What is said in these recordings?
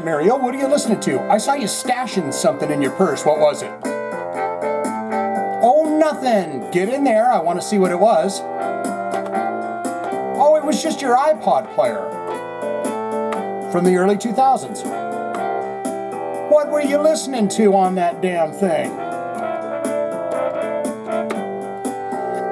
Mario? What are you listening to? I saw you stashing something in your purse. What was it? Oh, nothing. Get in there. I want to see what it was. Oh, it was just your iPod player from the early 2000s. What were you listening to on that damn thing?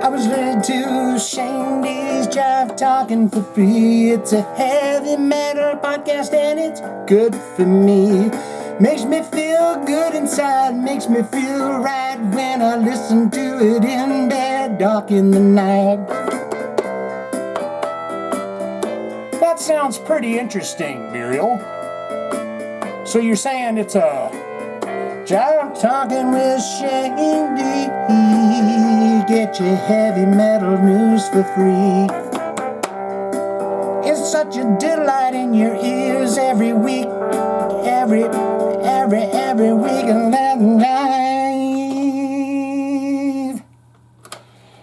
I was listening to Shane Diablo's Jive Talkin for free. It's a heavy metal podcast and it's good for me. Makes me feel good inside, makes me feel right when I listen to it in bed, dark in the night. That sounds pretty interesting, Muriel. So you're saying it's a Jive Talkin with Shane D. Get your heavy metal news for free. It's such a delight in your ears every week, every week and live.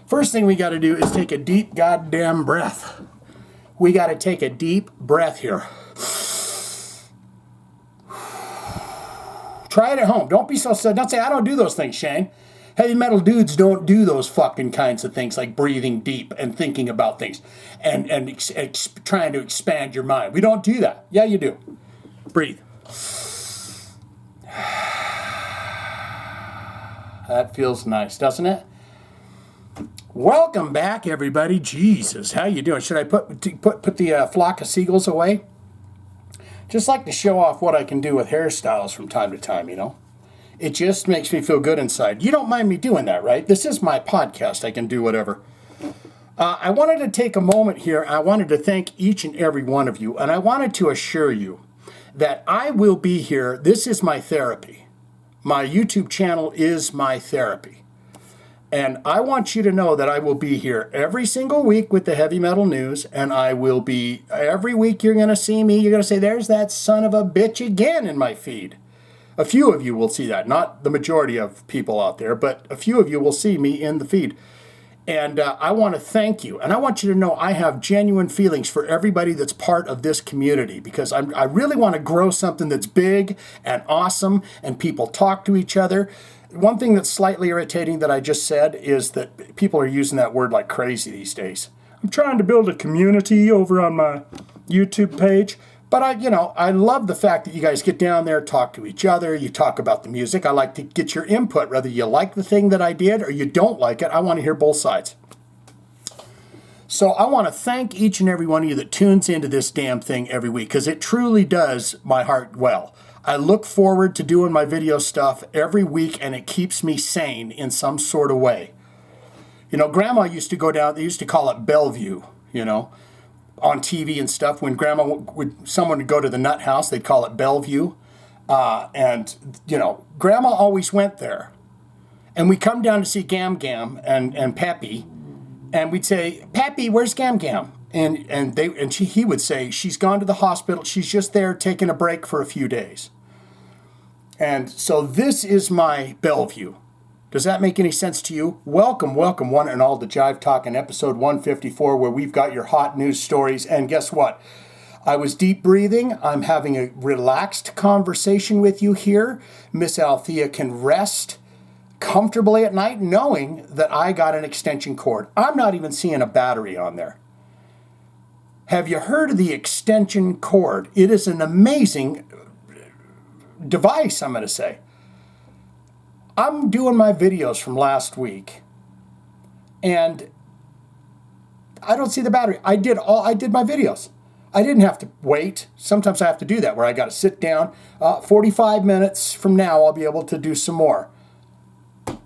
First thing we got to do is take a deep goddamn breath. We got to take a deep breath here. Try it at home. Don't be so sad. Don't say, I don't do those things, Shane. Heavy metal dudes don't do those fucking kinds of things like breathing deep and thinking about things and trying to expand your mind. We don't do that. Yeah, you do. Breathe. That feels nice, doesn't it? Welcome back, everybody. Jesus, how you doing? Should I put the flock of seagulls away? Just like to show off what I can do with hairstyles from time to time, you know? It just makes me feel good inside. You don't mind me doing that, right? This is my podcast. I can do whatever. I wanted to take a moment here. I wanted to thank each and every one of you, and I wanted to assure you that I will be here. This is my therapy. My YouTube channel is my therapy. And I want you to know that I will be here every single week with the heavy metal news, and I will be, every week you're going to see me, you're going to say, there's that son of a bitch again in my feed. A few of you will see that, not the majority of people out there, but a few of you will see me in the feed. And I want to thank you. And I want you to know I have genuine feelings for everybody that's part of this community, because I really want to grow something that's big and awesome and people talk to each other. One thing that's slightly irritating that I just said is that people are using that word like crazy these days. I'm trying to build a community over on my YouTube page. But I love the fact that you guys get down there, talk to each other, you talk about the music. I like to get your input, whether you like the thing that I did or you don't like it. I want to hear both sides. So I want to thank each and every one of you that tunes into this damn thing every week, because it truly does my heart well. I look forward to doing my video stuff every week, and it keeps me sane in some sort of way. You know, Grandma used to go down, they used to call it Bellevue, you know, on TV and stuff. When someone would go to the nut house, they'd call it Bellevue. And, you know, Grandma always went there. And we come down to see Gam Gam and Pappy, and we'd say, Pappy, where's Gam Gam? And he would say, she's gone to the hospital. She's just there taking a break for a few days. And so this is my Bellevue. Does that make any sense to you? Welcome one and all to Jive Talkin episode 154, where we've got your hot news stories. And guess what? I was deep breathing. I'm having a relaxed conversation with you here. Miss Althea can rest comfortably at night knowing that I got an extension cord. I'm not even seeing a battery on there. Have you heard of the extension cord? It is an amazing device, I'm going to say. I'm doing my videos from last week, and I don't see the battery. I did my videos. I didn't have to wait. Sometimes I have to do that, where I got to sit down. 45 minutes from now, I'll be able to do some more.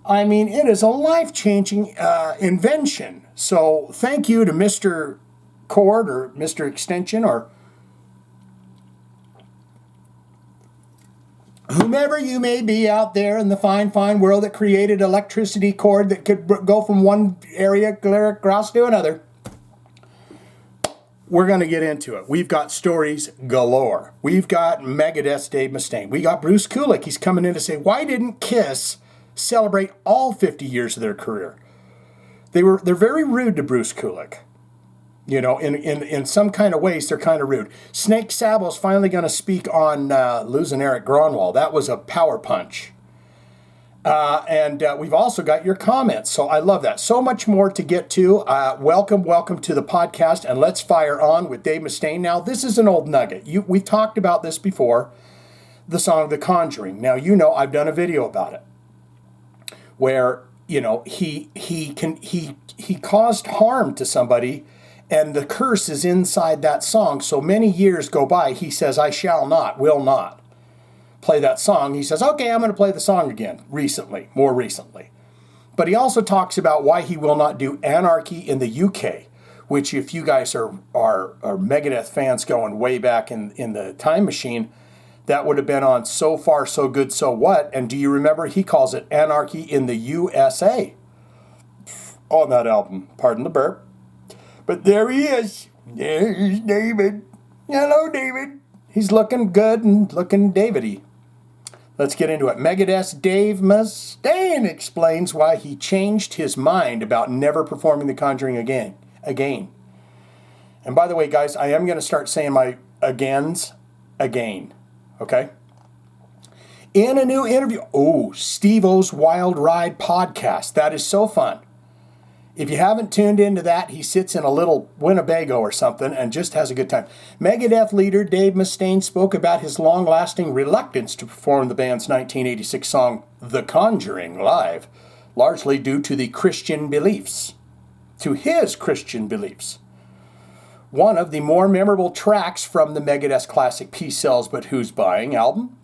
I mean, it is a life-changing invention. So thank you to Mr. Cord or Mr. Extension or whomever you may be out there in the fine world that created electricity cord that could go from one area clear across to another. We're going to get into it. We've got stories galore. We've got Megadeth's Dave Mustaine. We got Bruce Kulick. He's coming in to say, why didn't Kiss celebrate all 50 years of their career? They're very rude to Bruce Kulick. You know, in some kind of ways, they're kind of rude. Snake Sabo's finally going to speak on losing Erik Gronwall. That was a power punch. And we've also got your comments, so I love that. So much more to get to. Welcome to the podcast, and let's fire on with Dave Mustaine. Now, this is an old nugget. We've talked about this before, the song The Conjuring. Now, you know I've done a video about it, where, you know, he caused harm to somebody, and the curse is inside that song. So many years go by, he says, I shall not, will not play that song. He says, okay, I'm going to play the song again, more recently. But he also talks about why he will not do Anarchy in the UK, which if you guys are Megadeth fans going way back in the time machine, that would have been on So Far, So Good, So What. And do you remember he calls it Anarchy in the USA on that album? Pardon the burp. But there he is. There's David. Hello, David. He's looking good and looking David-y. Let's get into it. Megadeth's Dave Mustaine explains why he changed his mind about never performing The Conjuring again. And by the way, guys, I am going to start saying my agains again. Okay? In a new interview, Steve-O's Wild Ride podcast. That is so fun. If you haven't tuned into that, he sits in a little Winnebago or something and just has a good time. Megadeth leader Dave Mustaine spoke about his long-lasting reluctance to perform the band's 1986 song, The Conjuring, live, largely due to his Christian beliefs. One of the more memorable tracks from the Megadeth's classic Peace Sells But Who's Buying album,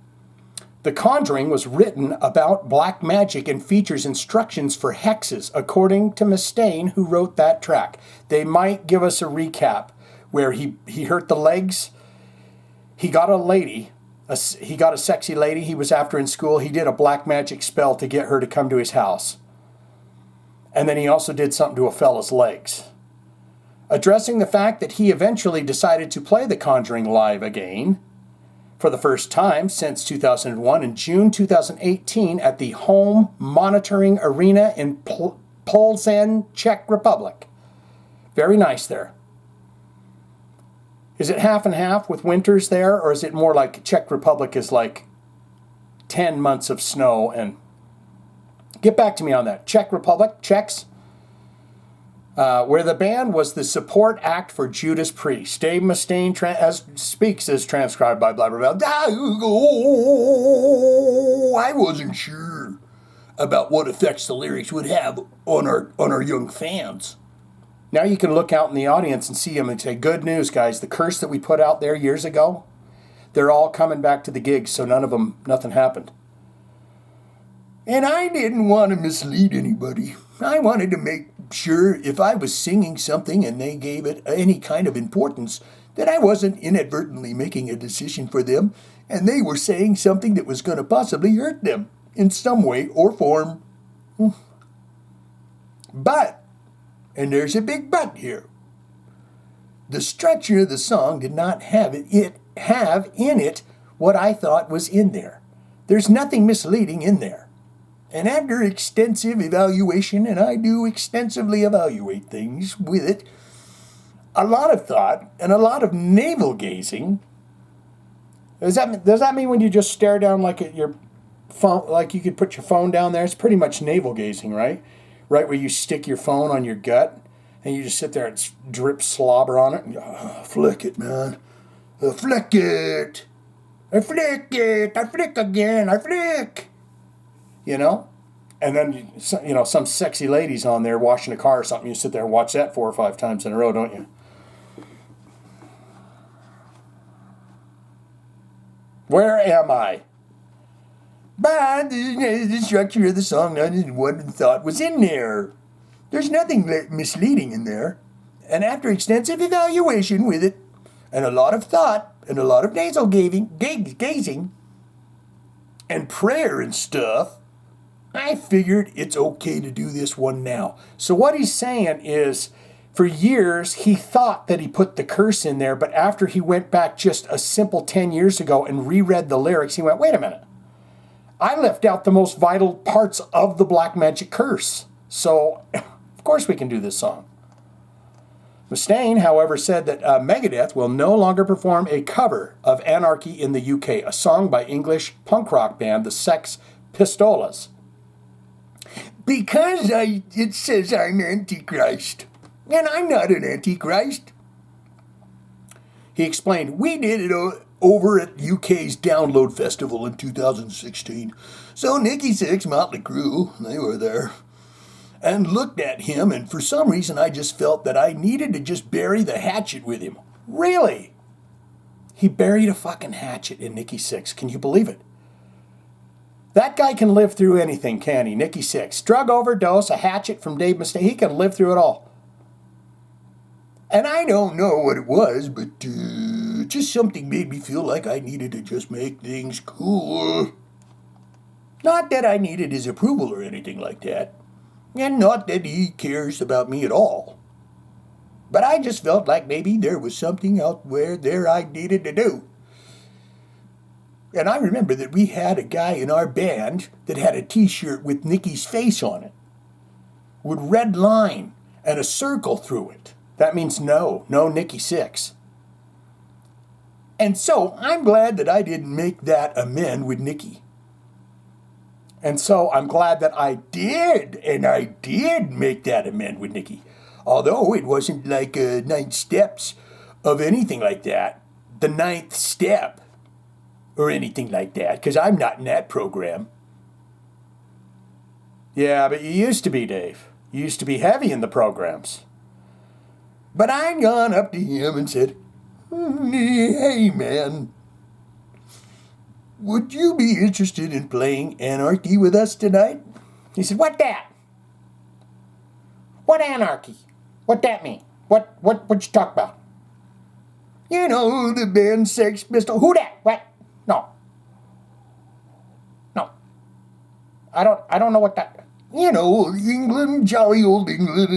The Conjuring was written about black magic and features instructions for hexes, according to Mustaine, who wrote that track. They might give us a recap where he hurt the legs. He got a lady. He got a sexy lady he was after in school. He did a black magic spell to get her to come to his house. And then he also did something to a fella's legs. Addressing the fact that he eventually decided to play The Conjuring live again, for the first time since 2001 in June 2018 at the Home Monitoring Arena in Plzeň, Czech Republic. Very nice there. Is it half and half with winters there, or is it more like Czech Republic is like 10 months of snow? And get back to me on that. Czech Republic, Czechs, where the band was the support act for Judas Priest. Dave Mustaine speaks as transcribed by blah, blah, blah. I wasn't sure about what effects the lyrics would have on our young fans. Now you can look out in the audience and see them and say, good news, guys. The curse that we put out there years ago, they're all coming back to the gigs, so nothing happened. And I didn't want to mislead anybody. I wanted to make sure if I was singing something and they gave it any kind of importance, that I wasn't inadvertently making a decision for them and they were saying something that was going to possibly hurt them in some way or form. But, and there's a big but here, the structure of the song did not have in it what I thought was in there. There's nothing misleading in there. And after extensive evaluation, and I do extensively evaluate things with it, a lot of thought and a lot of navel gazing. Does that mean when you just stare down like at your phone, like you could put your phone down there? It's pretty much navel gazing, right? Right where you stick your phone on your gut and you just sit there and drip slobber on it. And flick it, man. Flick it. I flick it. I flick again. I flick. You know? And then, you know, some sexy ladies on there washing a car or something. You sit there and watch that 4 or 5 times in a row, don't you? Where am I? But the structure of the song, what I thought was in there. There's nothing misleading in there. And after extensive evaluation with it, and a lot of thought, and a lot of nasal gazing, and prayer and stuff, I figured it's okay to do this one now. So what he's saying is, for years, he thought that he put the curse in there, but after he went back just a simple 10 years ago and reread the lyrics, he went, wait a minute. I left out the most vital parts of the black magic curse. So, of course we can do this song. Mustaine, however, said that Megadeth will no longer perform a cover of Anarchy in the UK, a song by English punk rock band the Sex Pistols. Because it says I'm Antichrist, and I'm not an Antichrist. He explained, we did it over at UK's Download Festival in 2016. So Nikki Sixx, Motley Crue, they were there. And looked at him, and for some reason I just felt that I needed to just bury the hatchet with him. Really? He buried a fucking hatchet in Nikki Sixx. Can you believe it? That guy can live through anything, can he? Nikki Sixx. Drug overdose, a hatchet from Dave Mustaine. He can live through it all. And I don't know what it was, but just something made me feel like I needed to just make things cool. Not that I needed his approval or anything like that. And not that he cares about me at all. But I just felt like maybe there was something out there I needed to do. And I remember that we had a guy in our band that had a t-shirt with Nikki's face on it, with red line and a circle through it. That means no Nikki Sixx. And so I'm glad that I didn't make that amend with Nikki. And so I'm glad that I did make that amend with Nikki. Although it wasn't like 9 steps of anything like that. The 9th step or anything like that, because I'm not in that program. Yeah, but you used to be, Dave. You used to be heavy in the programs. But I gone up to him and said, hey, man, would you be interested in playing Anarchy with us tonight? He said, what that? What Anarchy? What that mean? What you talk about? You know, the band Sex Pistols. Who that? What? No. I don't know what that. You know, England, jolly old England,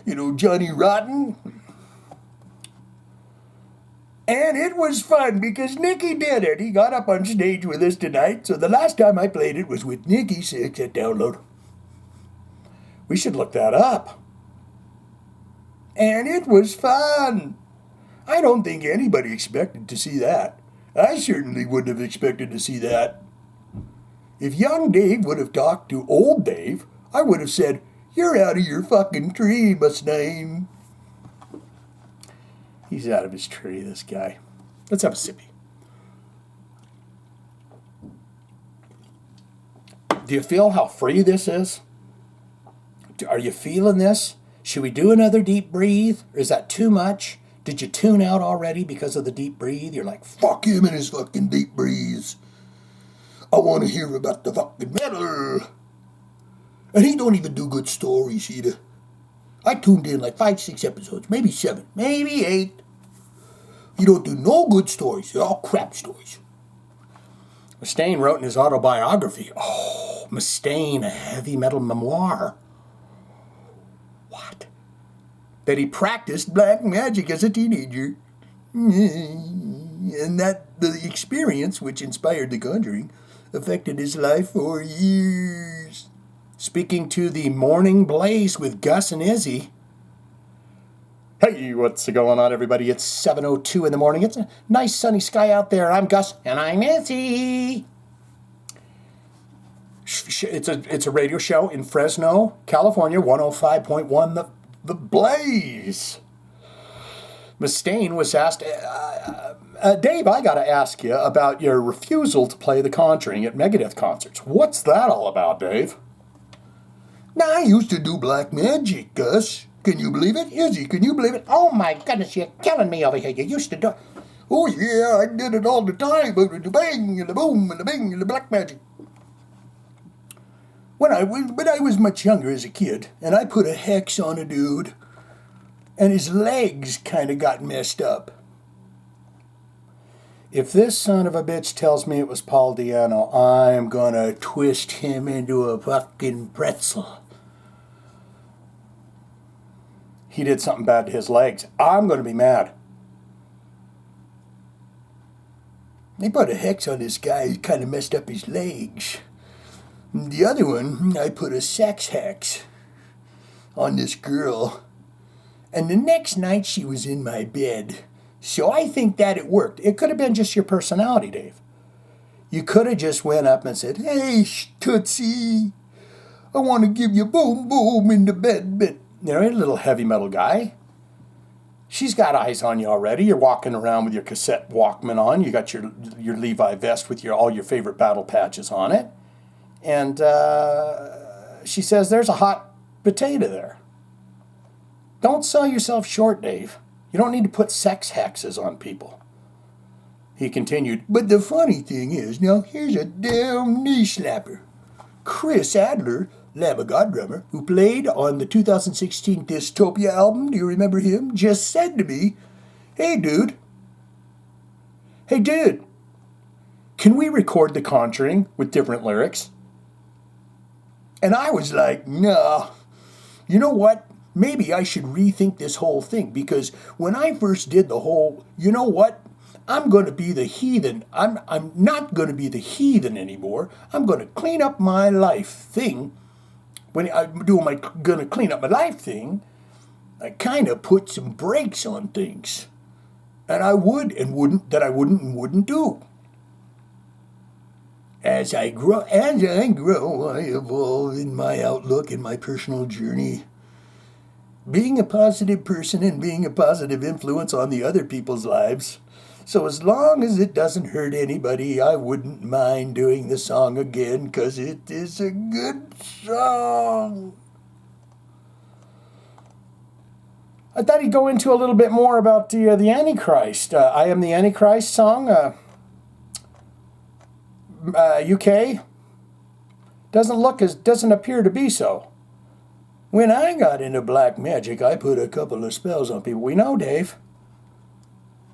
and Johnny Rotten. And it was fun because Nikki did it. He got up on stage with us tonight. So the last time I played it was with Nikki Sixx at Download. We should look that up. And it was fun. I don't think anybody expected to see that. I certainly wouldn't have expected to see that. If young Dave would have talked to old Dave, I would have said, you're out of your fucking tree, Mustaine. He's out of his tree, this guy. Let's have a sippy. Do you feel how free this is? Are you feeling this? Should we do another deep breathe? Or is that too much? Did you tune out already because of the deep breathe? You're like, fuck him and his fucking deep breathes. I want to hear about the fucking metal. And he don't even do good stories either. I tuned in like 5, 6 episodes, maybe 7, maybe 8. You don't do no good stories. They're all crap stories. Mustaine wrote in his autobiography, Mustaine, a heavy metal memoir. What? That he practiced black magic as a teenager. And that the experience, which inspired The Conjuring, affected his life for years. Speaking to the Morning Blaze with Gus and Izzy. Hey, what's going on, everybody? It's 7:02 in the morning. It's a nice sunny sky out there. I'm Gus, and I'm Izzy. It's a radio show in Fresno, California, 105.1 The Blaze. Mustaine was asked, Dave, I got to ask you about your refusal to play The Conjuring at Megadeth concerts. What's that all about, Dave? Now, I used to do black magic, Gus. Can you believe it? Izzy, can you believe it? Oh, my goodness, you're killing me over here. You used to do it. Oh, yeah, I did it all the time. The bang and the boom and the bang and the black magic. When I was much younger as a kid, and I put a hex on a dude, and his legs kind of got messed up. If this son of a bitch tells me it was Paul Diano, I'm gonna twist him into a fucking pretzel. He did something bad to his legs. I'm gonna be mad. They put a hex on this guy who kind of messed up his legs. The other one, I put a sex hex. on this girl. And the next night she was in my bed. So I think that it worked. It could have been just your personality, Dave. You could have just went up and said, hey, Tootsie, I want to give you boom, boom in the bed, but, you know, you're a little heavy metal guy. She's got eyes on you already. You're walking around with your cassette Walkman on. You got your Levi vest with all your favorite battle patches on it. And she says, there's a hot potato there. Don't sell yourself short, Dave. You don't need to put sex hexes on people. He continued, but the funny thing is, now here's a damn knee slapper. Chris Adler, Lamb of God drummer, who played on the 2016 Dystopia album, do you remember him, just said to me, hey dude, can we record the Conjuring with different lyrics? And I was like, nah, you know what? Maybe I should rethink this whole thing, because when I first did the whole, you know what? I'm going to be the heathen. I'm not going to be the heathen anymore. I'm going to clean up my life thing. When I'm doing my going to clean up my life thing, I kind of put some brakes on things. And I would and wouldn't, that I wouldn't and wouldn't do. As I grow, I evolve in my outlook and my personal journey. Being a positive person and being a positive influence on the other people's lives. So as long as it doesn't hurt anybody, I wouldn't mind doing the song again, because it is a good song. I thought he'd go into a little bit more about the Antichrist. I Am the Antichrist song. UK. Doesn't appear to be so. When I got into black magic, I put a couple of spells on people. We know, Dave.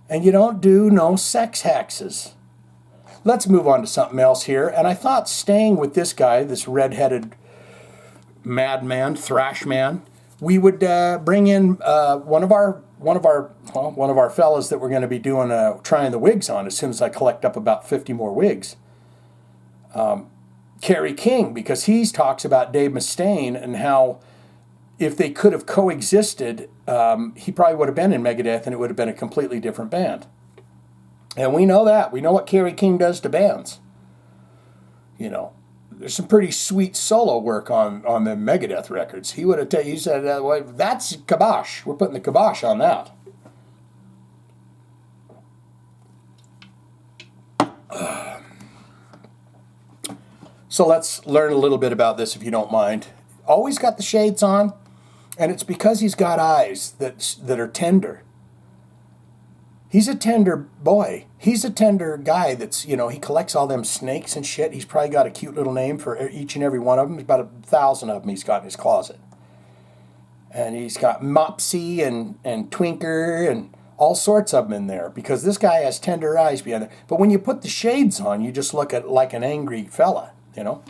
And you don't do no sex hexes. Let's move on to something else here. And I thought staying with this guy, this red-headed madman, thrash man, we would bring in one of our fellas that we're going to be doing trying the wigs on as soon as I collect up about 50 more wigs. Kerry King, because he talks about Dave Mustaine and how if they could have coexisted, he probably would have been in Megadeth and it would have been a completely different band. And we know that. We know what Kerry King does to bands. You know, there's some pretty sweet solo work on the Megadeth records. He would have he said, well, that's kibosh. We're putting the kibosh on that. So let's learn a little bit about this, if you don't mind. Always got the shades on, and it's because he's got eyes that are tender. He's a tender boy. He's a tender guy that's, you know, he collects all them snakes and shit. He's probably got a cute little name for each and every one of them. There's about 1,000 of them he's got in his closet. And he's got Mopsy and Twinker and all sorts of them in there, because this guy has tender eyes behind there. But when you put the shades on, you just look at like an angry fella, you know.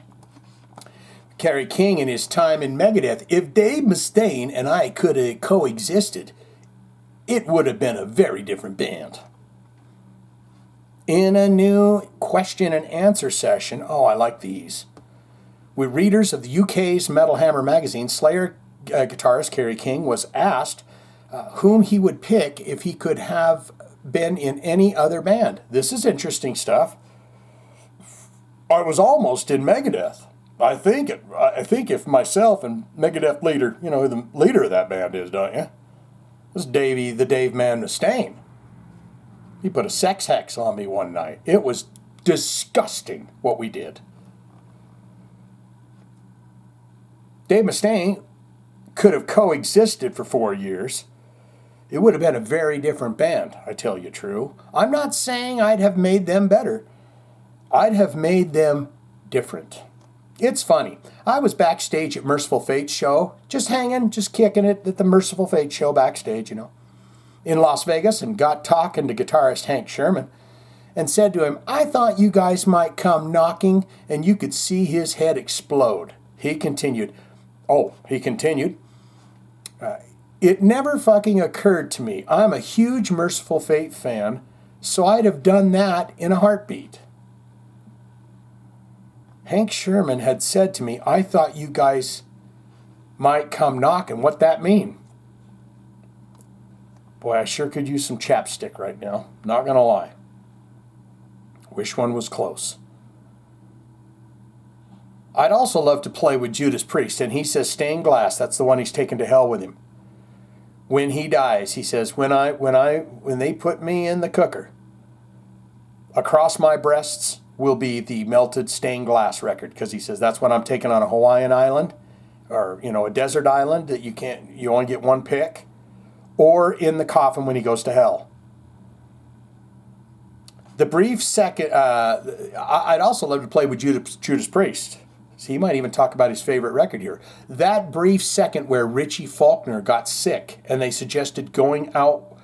Kerry King in his time in Megadeth, if Dave Mustaine and I could have coexisted, it would have been a very different band. In a new question and answer session, oh, I like these, with readers of the UK's Metal Hammer magazine, Slayer guitarist Kerry King was asked whom he would pick if he could have been in any other band. This is interesting stuff. I was almost in Megadeth. I think if myself and Megadeth leader, you know who the leader of that band is, don't you? This is Davey, the Dave Man Mustaine. He put a sex hex on me one night. It was disgusting what we did. Dave Mustaine could have coexisted for 4 years. It would have been a very different band, I tell you true. I'm not saying I'd have made them better. I'd have made them different. It's funny. I was backstage at Merciful Fate's show, just hanging, just kicking it at the Merciful Fate show backstage, you know, in Las Vegas, and got talking to guitarist Hank Sherman and said to him, I thought you guys might come knocking and you could see his head explode. He continued, it never fucking occurred to me. I'm a huge Merciful Fate fan, so I'd have done that in a heartbeat. Hank Sherman had said to me, I thought you guys might come knocking. What that mean? Boy, I sure could use some chapstick right now. Not gonna lie. Wish one was close. I'd also love to play with Judas Priest, and he says stained glass. That's the one he's taken to hell with him. When he dies, he says, when they put me in the cooker, across my breasts will be the melted stained glass record, because he says that's when I'm taking on a Hawaiian island, or a desert island that you only get one pick, or in the coffin when he goes to hell. The brief second, I'd also love to play with Judas Priest. So he might even talk about his favorite record here. That brief second where Richie Faulkner got sick and they suggested going out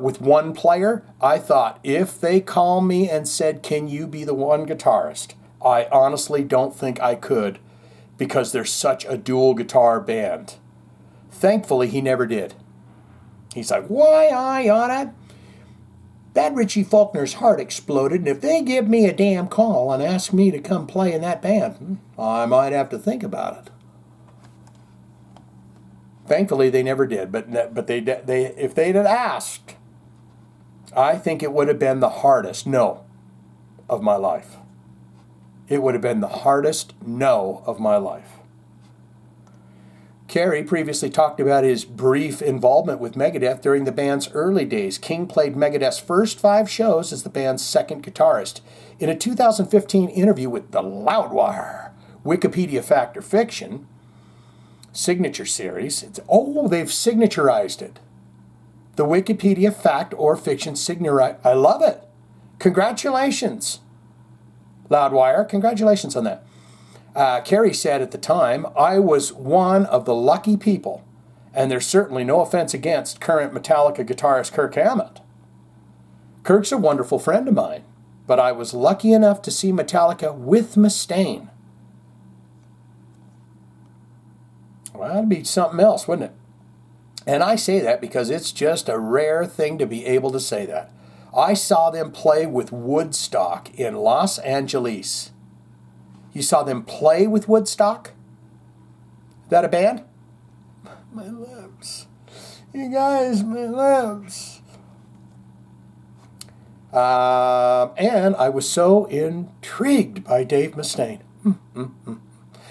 with one player, I thought, if they call me and said, can you be the one guitarist? I honestly don't think I could, because they're such a dual guitar band. Thankfully, he never did. He's like, why, I oughta? That Richie Faulkner's heart exploded, and if they give me a damn call and ask me to come play in that band, I might have to think about it. Thankfully, they never did, but they if they'd have asked, I think it would have been the hardest no of my life. It would have been the hardest no of my life. Kerry previously talked about his brief involvement with Megadeth during the band's early days. King played Megadeth's first 5 shows as the band's second guitarist. In a 2015 interview with the Loudwire, Wikipedia Fact or Fiction signature series, they've signaturized it. The Wikipedia Fact or Fiction signature. I love it. Congratulations, Loudwire. Congratulations on that. Kerry said at the time, I was one of the lucky people, and there's certainly no offense against current Metallica guitarist Kirk Hammett. Kirk's a wonderful friend of mine, but I was lucky enough to see Metallica with Mustaine. Well, that'd be something else, wouldn't it? And I say that because it's just a rare thing to be able to say that. I saw them play with Woodstock in Los Angeles. You saw them play with Woodstock? That a band? My lips. You guys, my lips. And I was so intrigued by Dave Mustaine.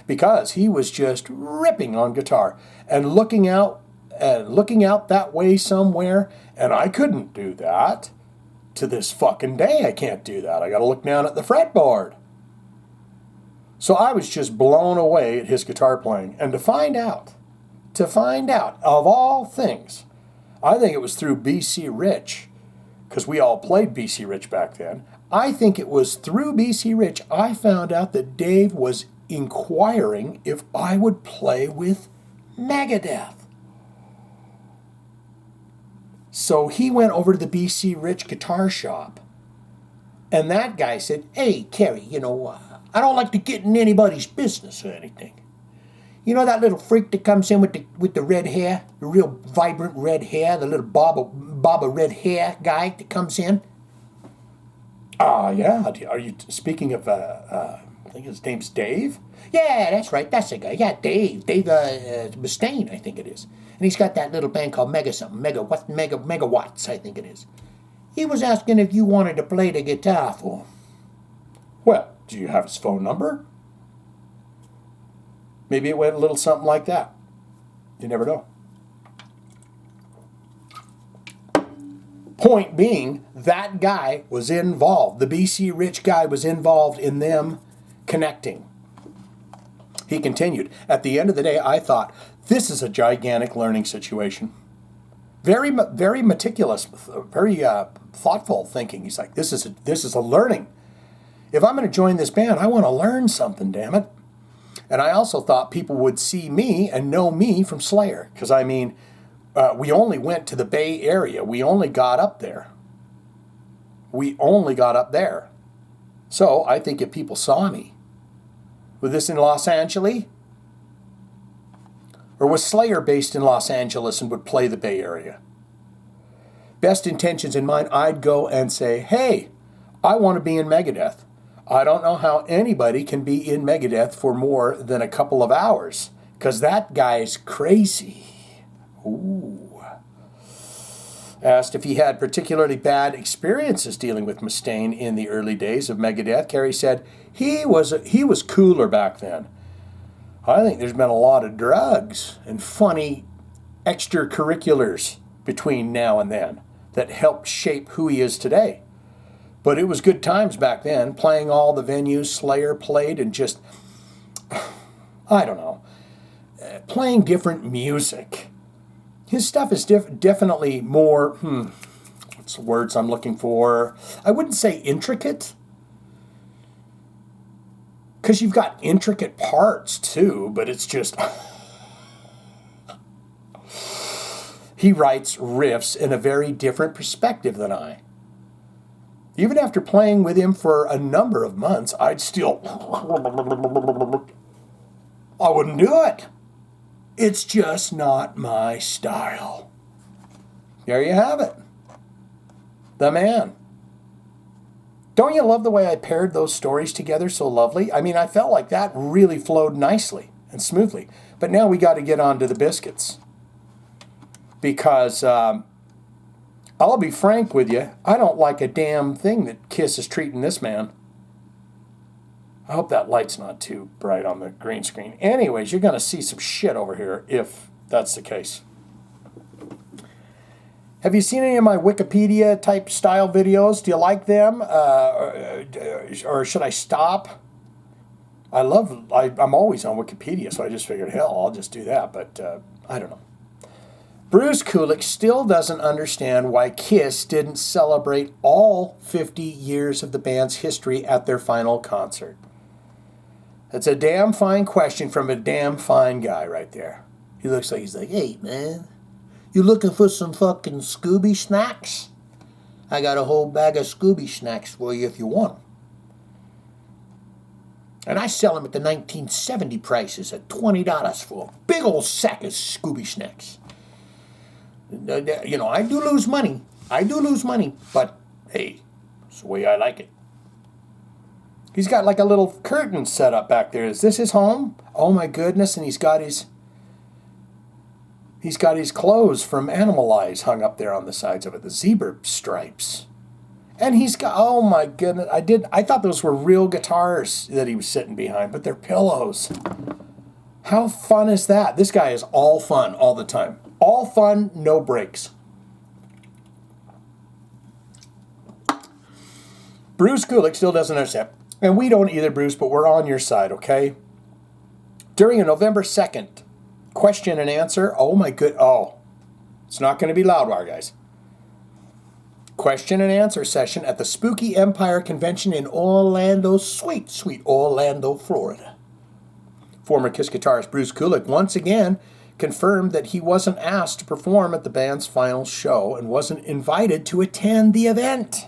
Because he was just ripping on guitar and looking out that way somewhere, and I couldn't do that. To this fucking day, I can't do that. I got to look down at the fretboard. So I was just blown away at his guitar playing. And to find out, of all things, I think it was through BC Rich, because we all played BC Rich back then. I think it was through BC Rich I found out that Dave was inquiring if I would play with Megadeth. So he went over to the BC Rich guitar shop, and that guy said, hey, Kerry, I don't like to get in anybody's business or anything. You know that little freak that comes in with the red hair, the real vibrant red hair, the little bob of red hair guy that comes in? Yeah. Are you speaking of, I think his name's Dave? Yeah, that's right. That's the guy. Yeah, Dave Mustaine, I think it is. And he's got that little band called Megawatts, I think it is. He was asking if you wanted to play the guitar for him. Well, do you have his phone number? Maybe it went a little something like that. You never know. Point being, that guy was involved. The BC Rich guy was involved in them connecting. He continued, at the end of the day, I thought, this is a gigantic learning situation. Very, very meticulous, very thoughtful thinking. He's like, this is a learning. If I'm going to join this band, I want to learn something, damn it. And I also thought people would see me and know me from Slayer. Because, we only went to the Bay Area. We only got up there. So I think if people saw me, was this in Los Angeles? Or was Slayer based in Los Angeles and would play the Bay Area? Best intentions in mind, I'd go and say, hey, I want to be in Megadeth. I don't know how anybody can be in Megadeth for more than a couple of hours, because that guy's crazy. Ooh. Asked if he had particularly bad experiences dealing with Mustaine in the early days of Megadeth, Kerry said he was cooler back then. I think there's been a lot of drugs and funny extracurriculars between now and then that helped shape who he is today. But it was good times back then, playing all the venues Slayer played and just, I don't know, playing different music. His stuff is definitely more, what's the words I'm looking for? I wouldn't say intricate, because you've got intricate parts too, but it's just, he writes riffs in a very different perspective than I. Even after playing with him for a number of months, I'd still, I wouldn't do it. It's just not my style. There you have it. The man. Don't you love the way I paired those stories together so lovely? I mean, I felt like that really flowed nicely and smoothly. But now we got to get on to the biscuits. Because, I'll be frank with you, I don't like a damn thing that Kiss is treating this man. I hope that light's not too bright on the green screen. Anyways, you're going to see some shit over here if that's the case. Have you seen any of my Wikipedia type style videos? Do you like them? Or should I stop? I'm always on Wikipedia, so I just figured, hell, I'll just do that. But I don't know. Bruce Kulick still doesn't understand why Kiss didn't celebrate all 50 years of the band's history at their final concert. That's a damn fine question from a damn fine guy right there. He looks like he's like, hey, man, you looking for some fucking Scooby snacks? I got a whole bag of Scooby snacks for you if you want them. And I sell them at the 1970 prices at $20 for a big old sack of Scooby snacks. You know, I do lose money. But, hey, it's the way I like it. He's got like a little curtain set up back there. Is this his home? Oh my goodness, and he's got his clothes from Animalize hung up there on the sides of it, the zebra stripes. And he's got, oh my goodness, I thought those were real guitars that he was sitting behind, but they're pillows. How fun is that? This guy is all fun all the time. All fun, no breaks. Bruce Kulick still doesn't understand. And we don't either, Bruce, but we're on your side, okay? During a November 2nd question and answer, it's not going to be Loudwire, guys. Question and answer session at the Spooky Empire Convention in Orlando, sweet Orlando, Florida. Former Kiss guitarist Bruce Kulick once again confirmed that he wasn't asked to perform at the band's final show and wasn't invited to attend the event.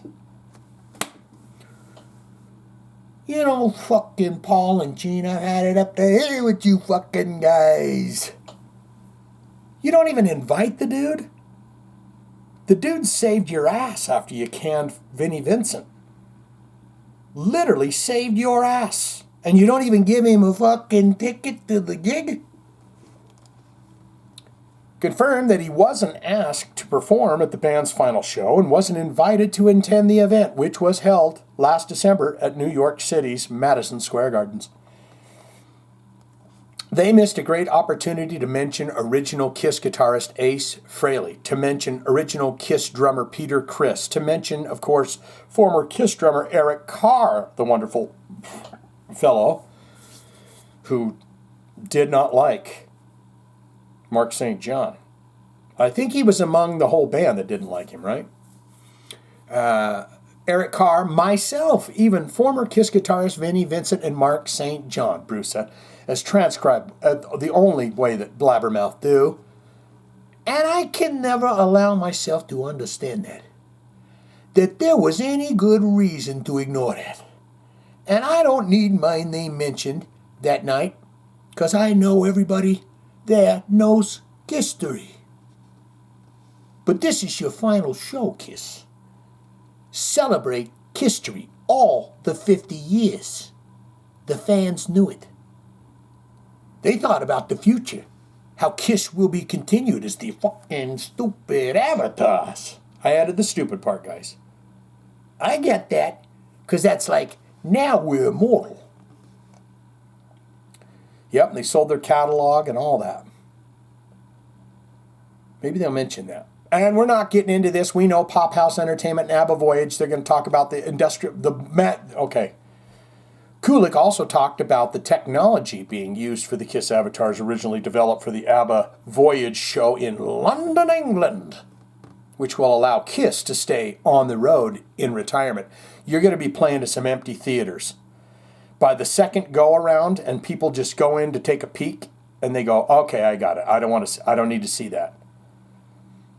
You know, fucking Paul and Gene, I've had it up to here with you fucking guys. You don't even invite the dude? The dude saved your ass after you canned Vinnie Vincent. Literally saved your ass. And you don't even give him a fucking ticket to the gig? Confirmed that he wasn't asked to perform at the band's final show and wasn't invited to attend the event, which was held last December at New York City's Madison Square Gardens. They missed a great opportunity to mention original Kiss guitarist Ace Frehley, to mention original Kiss drummer Peter Criss, to mention, of course, former Kiss drummer Eric Carr, the wonderful fellow who did not like Mark St. John. I think he was among the whole band that didn't like him, right? Eric Carr, myself, even former Kiss guitarist Vinnie Vincent and Mark St. John, Bruce said, as transcribed the only way that blabbermouth do. And I can never allow myself to understand that there was any good reason to ignore that. And I don't need my name mentioned that night, because I know everybody there knows history. But this is your final show, Kiss. Celebrate history, all the 50 years. The fans knew it. They thought about the future. How Kiss will be continued as the fucking stupid avatars. I added the stupid part, guys. I get that, because that's like, now we're immortal. Yep, and they sold their catalog and all that. Maybe they'll mention that. And we're not getting into this. We know Pop House Entertainment and ABBA Voyage. They're going to talk about the industrial, okay. Kulik also talked about the technology being used for the Kiss avatars originally developed for the ABBA Voyage show in London, England, which will allow Kiss to stay on the road in retirement. You're going to be playing to some empty theaters. By the second go around, and people just go in to take a peek, and they go, okay, I got it. I don't need to see that.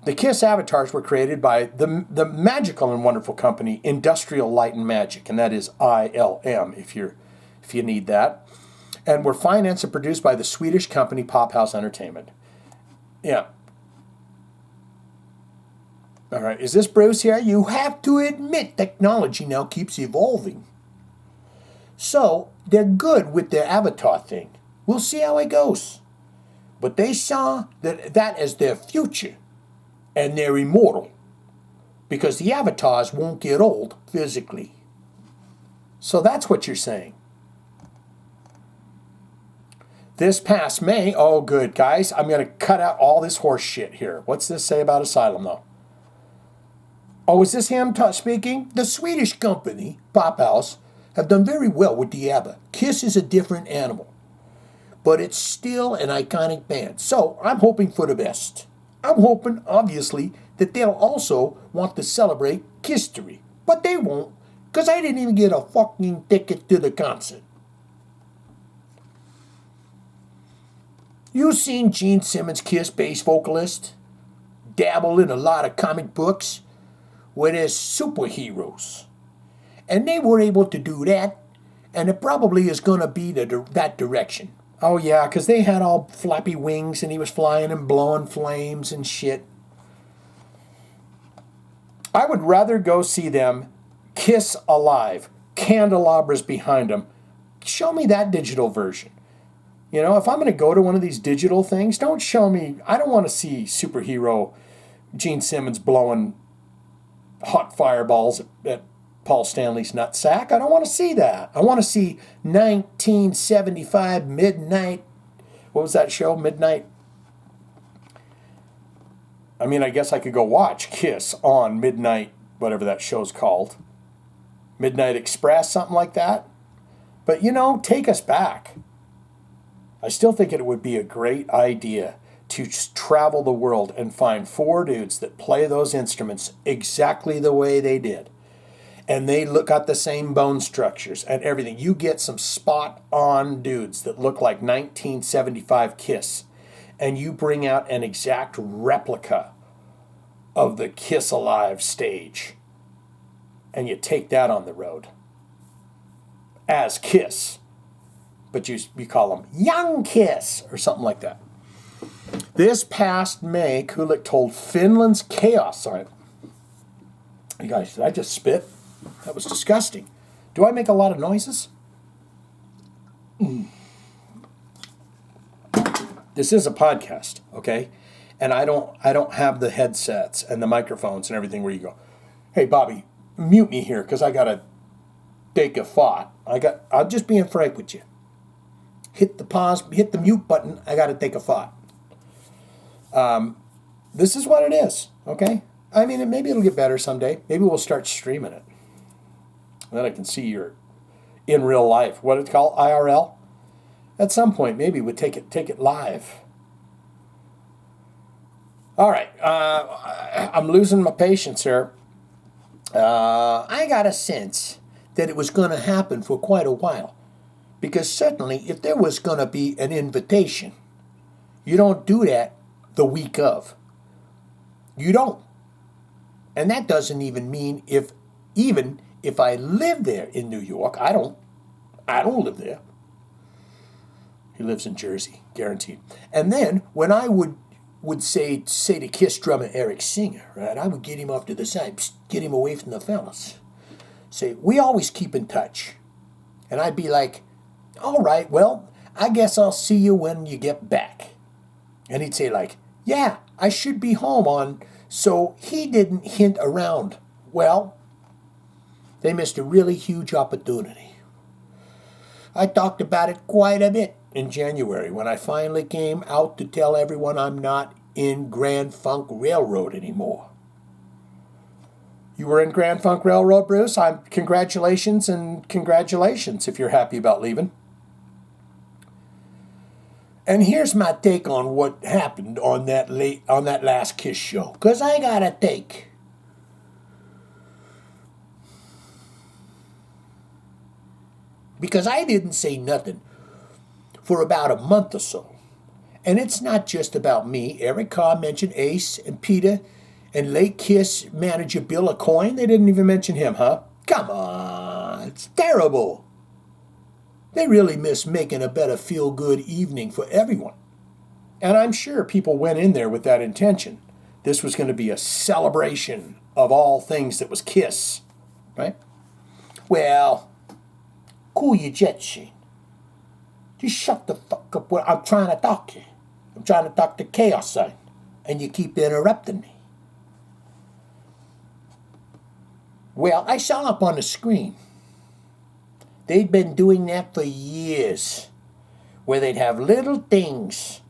The Kiss avatars were created by the magical and wonderful company Industrial Light and Magic, and that is ILM if you need that, and were financed and produced by the Swedish company Pop House Entertainment. Yeah. All right, is this Bruce here? You have to admit technology now keeps evolving. So they're good with their avatar thing. We'll see how it goes. But they saw that as their future. And they're immortal, because the avatars won't get old physically. So that's what you're saying. This past May, oh good, guys, I'm going to cut out all this horse shit here. What's this say about Asylum, though? Oh, is this him speaking? The Swedish company, Pop House, have done very well with the ABBA. Kiss is a different animal, but it's still an iconic band. So I'm hoping for the best. I'm hoping, obviously, that they'll also want to celebrate Kisstory. But they won't, because I didn't even get a fucking ticket to the concert. You seen Gene Simmons, Kiss bass vocalist, dabble in a lot of comic books where there's superheroes. And they were able to do that, and it probably is going to be that direction. Oh, yeah, because they had all flappy wings, and he was flying and blowing flames and shit. I would rather go see them Kiss alive, candelabras behind them. Show me that digital version. You know, if I'm going to go to one of these digital things, don't show me, I don't want to see superhero Gene Simmons blowing hot fireballs at Paul Stanley's nutsack. I don't want to see that. I want to see 1975 Midnight. What was that show? Midnight. I mean, I guess I could go watch Kiss on Midnight, whatever that show's called. Midnight Express, something like that. But, you know, take us back. I still think it would be a great idea to travel the world and find 4 dudes that play those instruments exactly the way they did. And they got the same bone structures and everything. You get some spot-on dudes that look like 1975 Kiss. And you bring out an exact replica of the Kiss Alive stage. And you take that on the road. As Kiss. But you call them Young Kiss or something like that. This past May, Kulik told Finland's Chaos. Sorry. You guys, did I just spit? That was disgusting. Do I make a lot of noises? This is a podcast, okay? And I don't have the headsets and the microphones and everything where you go, hey, Bobby, mute me here because I got to take a thought. I'm just being frank with you. Hit the pause, hit the mute button. I got to take a thought. This is what it is, okay? I mean, maybe it'll get better someday. Maybe we'll start streaming it. Then I can see you're in real life. What it's called, IRL. At some point, maybe we'd take it live. All right, I'm losing my patience here. I got a sense that it was going to happen for quite a while, because certainly, if there was going to be an invitation, you don't do that the week of. You don't, and that doesn't even mean even if I live there in New York. I don't live there. He lives in Jersey, guaranteed. And then when I would say to Kiss drummer Eric Singer, right, I would get him off to the side, get him away from the fellas. Say, we always keep in touch. And I'd be like, all right, well, I guess I'll see you when you get back. And he'd say like, yeah, I should be home on, so he didn't hint around. Well, they missed a really huge opportunity. I talked about it quite a bit in January when I finally came out to tell everyone I'm not in Grand Funk Railroad anymore. You were in Grand Funk Railroad, Bruce? Congratulations if you're happy about leaving. And here's my take on what happened on that last Kiss show. 'Cause I got a take. Because I didn't say nothing for about a month or so. And it's not just about me. Eric Carr mentioned Ace and Peter and late Kiss manager Bill Aucoin. They didn't even mention him, huh? Come on, it's terrible. They really miss making a better feel-good evening for everyone. And I'm sure people went in there with that intention. This was going to be a celebration of all things that was Kiss, right? Well, cool your jet, Shane. Just shut the fuck up when I'm trying to talk to you. I'm trying to talk to Chaos Sign, and you keep interrupting me. Well, I saw up on the screen. They'd been doing that for years, where they'd have little things,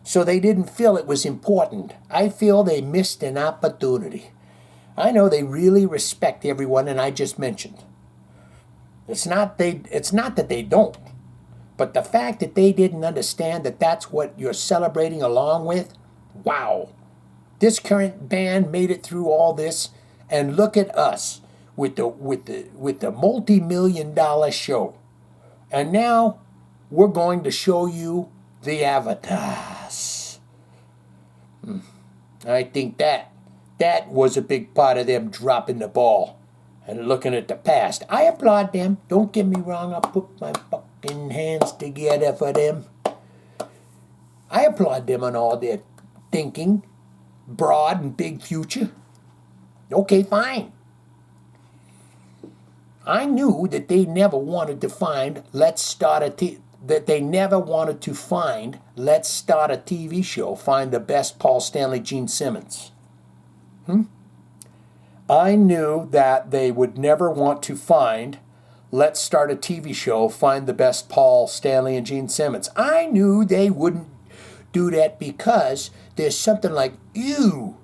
so they didn't feel it was important. I feel they missed an opportunity. I know they really respect everyone, and I just mentioned. It's not that they don't, but the fact that they didn't understand that that's what you're celebrating along with, wow. This current band made it through all this, and look at us with the multi-million-dollar show. And now we're going to show you the avatars. I think that was a big part of them dropping the ball and looking at the past. I applaud them. Don't get me wrong. I put my fucking hands together for them. I applaud them on all their thinking, broad and big future. Okay, fine. I knew that they never wanted to find Let's Start a TV show, find the best Paul Stanley, Gene Simmons. I knew that they would never want to find Let's Start a TV show, find the best Paul Stanley and Gene Simmons. I knew they wouldn't do that because there's something like ew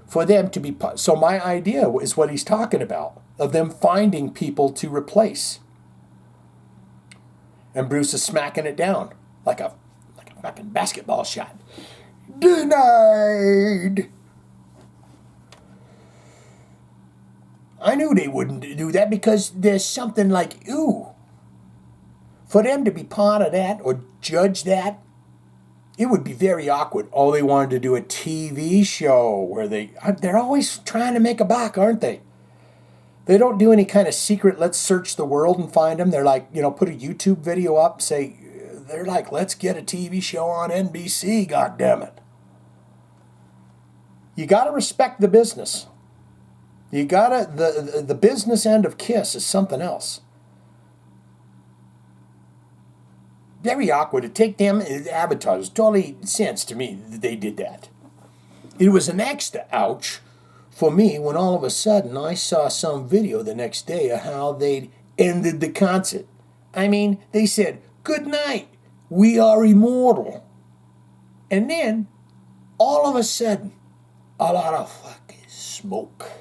for them to be. So my idea is what he's talking about, of them finding people to replace. And Bruce is smacking it down like a fucking basketball shot. Denied. I knew they wouldn't do that because there's something like, ooh, for them to be part of that or judge that, it would be very awkward. Oh, they wanted to do a TV show where they're always trying to make a buck, aren't they? They don't do any kind of secret, let's search the world and find them. They're like, put a YouTube video up, they're like, let's get a TV show on NBC, goddammit. You got to respect the business. You gotta, the business end of Kiss is something else. Very awkward to take them as avatars. Totally sense to me that they did that. It was an extra ouch for me when all of a sudden I saw some video the next day of how they'd ended the concert. I mean, they said, good night, we are immortal. And then, all of a sudden, a lot of fucking smoke.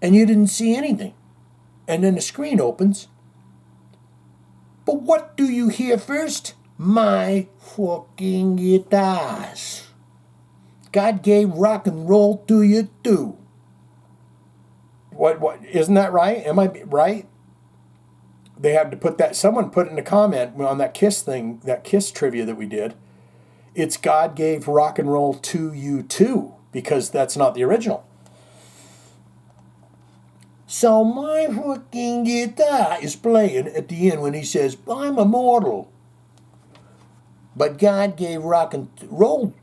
And you didn't see anything. And then the screen opens. But what do you hear first? My fucking guitars. God gave rock and roll to you too. What, isn't that right? Am I right? They had to put that, someone put in a comment on that Kiss thing, that Kiss trivia that we did. It's God gave rock and roll to you too, because that's not the original. So my fucking guitar is playing at the end when he says, I'm immortal. But God gave rock and roll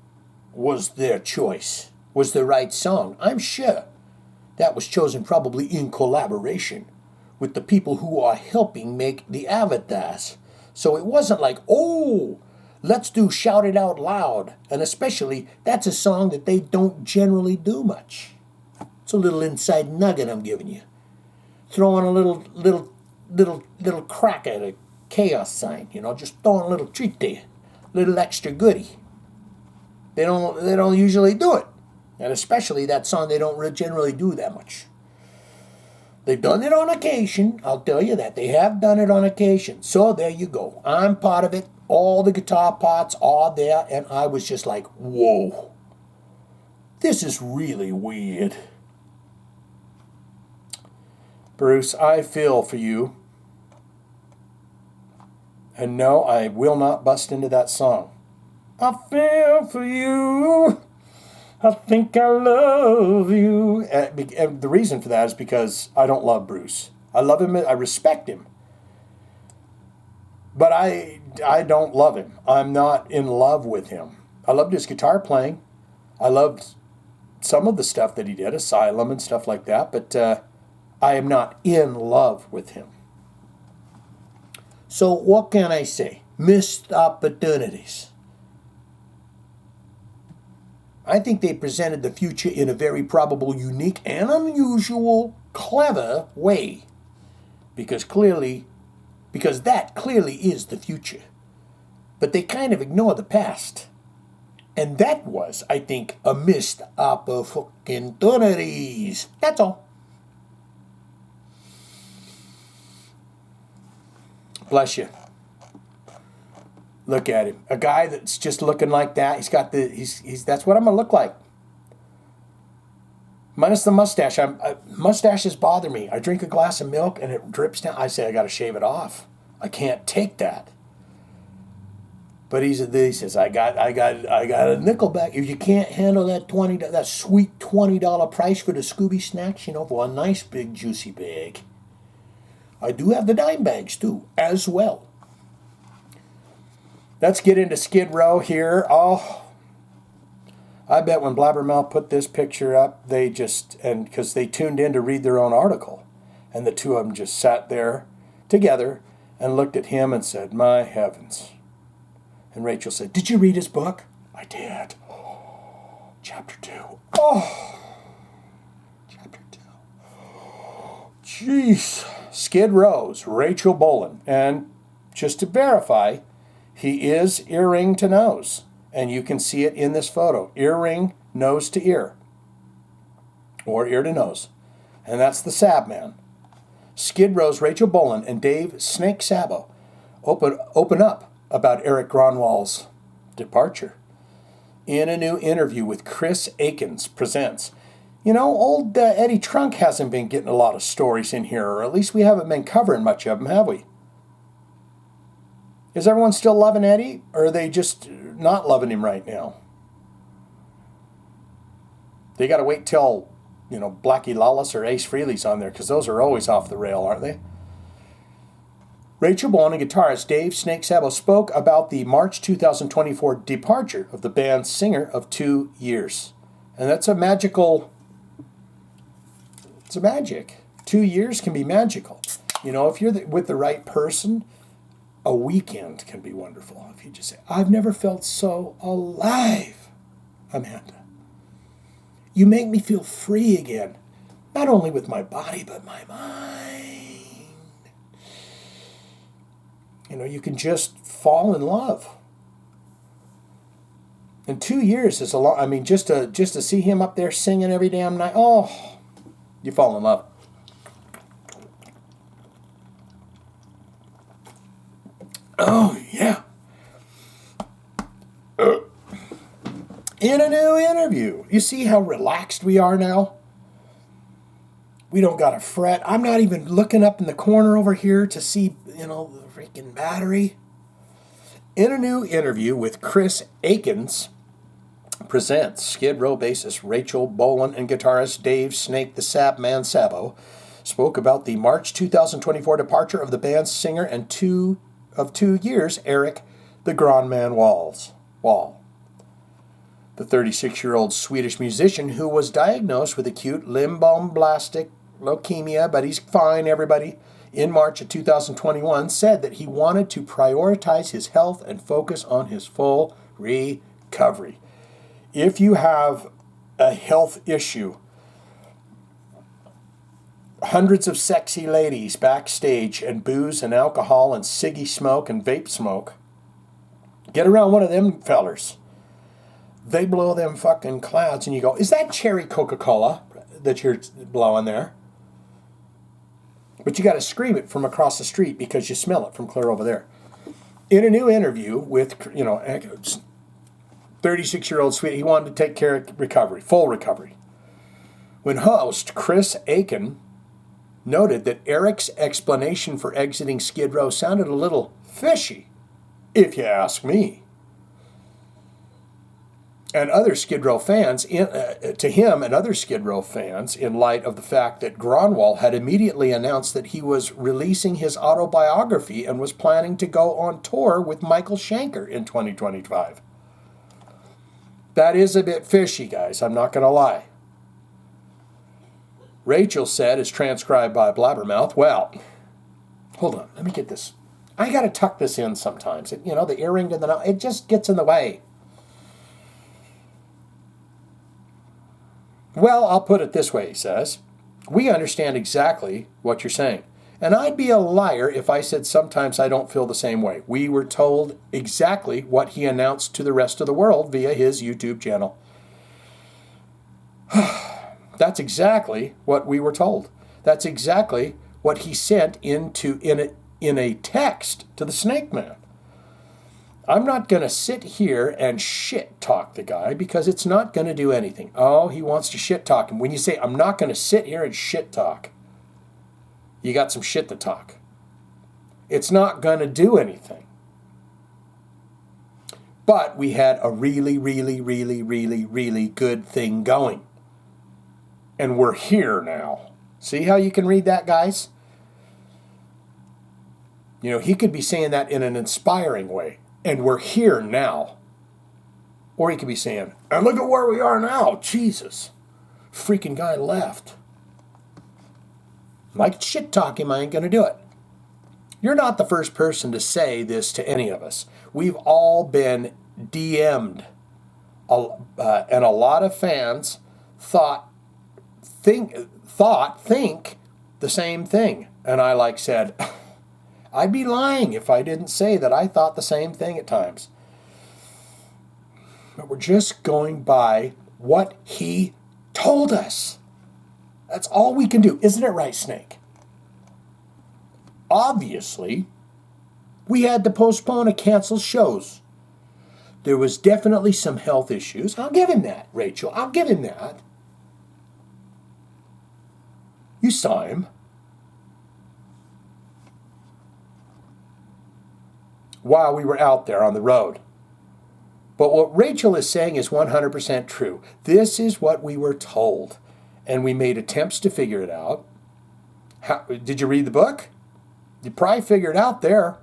was their choice, was the right song. I'm sure that was chosen probably in collaboration with the people who are helping make the avatars. So it wasn't like, oh, let's do Shout It Out Loud. And especially, that's a song that they don't generally do much. It's a little inside nugget I'm giving you. Throwing a little crack at a chaos sign, just throwing a little treat to you. Little extra goodie. They don't usually do it. And especially that song, they don't generally do that much. They've done it on occasion, I'll tell you that. They have done it on occasion. So there you go. I'm part of it. All the guitar parts are there, and I was just like, whoa. This is really weird. Bruce, I feel for you. And no, I will not bust into that song. I feel for you. I think I love you. And the reason for that is because I don't love Bruce. I love him. I respect him. But I don't love him. I'm not in love with him. I loved his guitar playing. I loved some of the stuff that he did, Asylum and stuff like that. But I am not in love with him. So what can I say? Missed opportunities. I think they presented the future in a very probable, unique, and unusual, clever way. Because that clearly is the future. But they kind of ignore the past. And that was, I think, a missed opportunities. That's all. Bless you. Look at him. A guy that's just looking like that. That's what I'm gonna look like. Minus the mustache. Mustaches bother me. I drink a glass of milk and it drips down. I say I gotta shave it off. I can't take that. But he says, I got a nickel back. If you can't handle that sweet $20 price for the Scooby snacks, for a nice big juicy bag. I do have the dime bags too, as well. Let's get into Skid Row here. Oh, I bet when Blabbermouth put this picture up, because they tuned in to read their own article, and the two of them just sat there together and looked at him and said, my heavens. And Rachel said, did you read his book? I did. Oh, chapter 2. Oh, chapter 2. Jeez. Skid Row's Rachel Bolan. And just to verify, he is earring to nose. And you can see it in this photo. Earring, nose to ear. Or ear to nose. And that's the Sab Man. Skid Row's Rachel Bolan and Dave Snake Sabo open up about Erik Gronwall's departure. In a new interview with Chris Akins presents. Old Eddie Trunk hasn't been getting a lot of stories in here, or at least we haven't been covering much of them, have we? Is everyone still loving Eddie, or are they just not loving him right now? They got to wait till, Blackie Lawless or Ace Frehley's on there, because those are always off the rail, aren't they? Rachel Bolan and guitarist Dave Snake Sabo spoke about the March 2024 departure of the band's singer of 2 years. And that's it's a magic. 2 years can be magical. If you're with the right person, a weekend can be wonderful. If you just say, I've never felt so alive, Amanda. You make me feel free again. Not only with my body, but my mind. You can just fall in love. And 2 years is a long, just to see him up there singing every damn night, you fall in love. Oh, yeah. In a new interview, you see how relaxed we are now? We don't got to fret. I'm not even looking up in the corner over here to see, the freaking battery. In a new interview with Chris Akins presents Skid Row bassist Rachel Bolan and guitarist Dave Snake the Sab Man Sabo spoke about the March 2024 departure of the band's singer and 2 years, Erik the Gronman Wall. The 36-year-old Swedish musician who was diagnosed with acute lymphoblastic leukemia, but he's fine, everybody, in March of 2021, said that he wanted to prioritize his health and focus on his full recovery. If you have a health issue, hundreds of sexy ladies backstage and booze and alcohol and ciggy smoke and vape smoke, get around one of them fellers. They blow them fucking clouds and you go, is that cherry Coca-Cola that you're blowing there? But you got to scream it from across the street because you smell it from clear over there. In a new interview with, 36-year-old sweetie, he wanted to take care of recovery, full recovery. When host Chris Aiken noted that Erik's explanation for exiting Skid Row sounded a little fishy, if you ask me. And other Skid Row fans, to him and other Skid Row fans, in light of the fact that Gronwall had immediately announced that he was releasing his autobiography and was planning to go on tour with Michael Schenker in 2025. That is a bit fishy, guys, I'm not going to lie. Rachel said, as transcribed by Blabbermouth, well, hold on, let me get this. I got to tuck this in sometimes. The earring to the it just gets in the way. Well, I'll put it this way, he says. We understand exactly what you're saying. And I'd be a liar if I said sometimes I don't feel the same way. We were told exactly what he announced to the rest of the world via his YouTube channel. That's exactly what we were told. That's exactly what he sent in a text to the Snake Man. I'm not going to sit here and shit talk the guy because it's not going to do anything. Oh, he wants to shit talk him. When you say, I'm not going to sit here and shit talk, you got some shit to talk. It's not going to do anything. But we had a really, really, really, really, really good thing going. And we're here now. See how you can read that, guys? He could be saying that in an inspiring way. And we're here now. Or he could be saying, and look at where we are now. Jesus. Freaking guy left. Like shit talk him, I ain't going to do it. You're not the first person to say this to any of us. We've all been DM'd. And a lot of fans think the same thing. And I said, I'd be lying if I didn't say that I thought the same thing at times. But we're just going by what he told us. That's all we can do. Isn't it right, Snake? Obviously, we had to postpone and cancel shows. There was definitely some health issues. I'll give him that, Rachel. I'll give him that. You saw him. While we were out there on the road. But what Rachel is saying is 100% true. This is what we were told. And we made attempts to figure it out. Did you read the book? You probably figured out there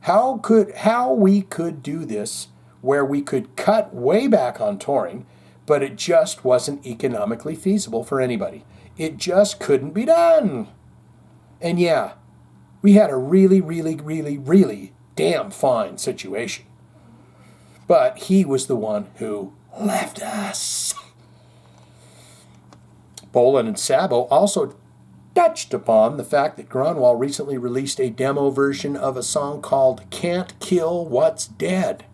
how we could do this where we could cut way back on touring, but it just wasn't economically feasible for anybody. It just couldn't be done. And yeah, we had a really, really, really, really damn fine situation. But he was the one who left us. Bolin and Sabo also touched upon the fact that Gronwall recently released a demo version of a song called Can't Kill What's Dead.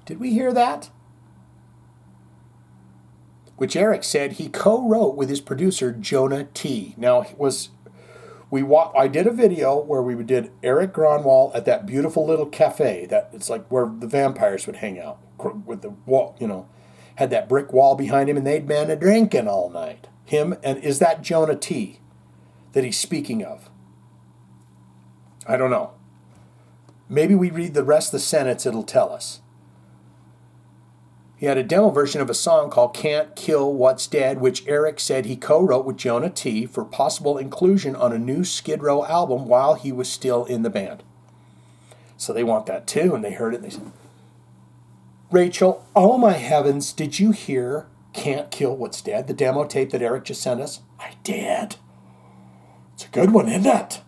Did we hear that? Which Erik said he co-wrote with his producer Jonah T. Now, I did a video where we did Erik Gronwall at that beautiful little cafe that it's like where the vampires would hang out with the wall, had that brick wall behind him, and they'd been drinking all night. Him, and is that Jonah T that he's speaking of? I don't know. Maybe we read the rest of the sentence, it'll tell us. He had a demo version of a song called Can't Kill What's Dead, which Erik said he co-wrote with Jonah T for possible inclusion on a new Skid Row album while he was still in the band. So they want that too, and they heard it and they said, Rachel, oh my heavens, did you hear Can't Kill What's Dead, the demo tape that Erik just sent us? I did. It's a good one, isn't it?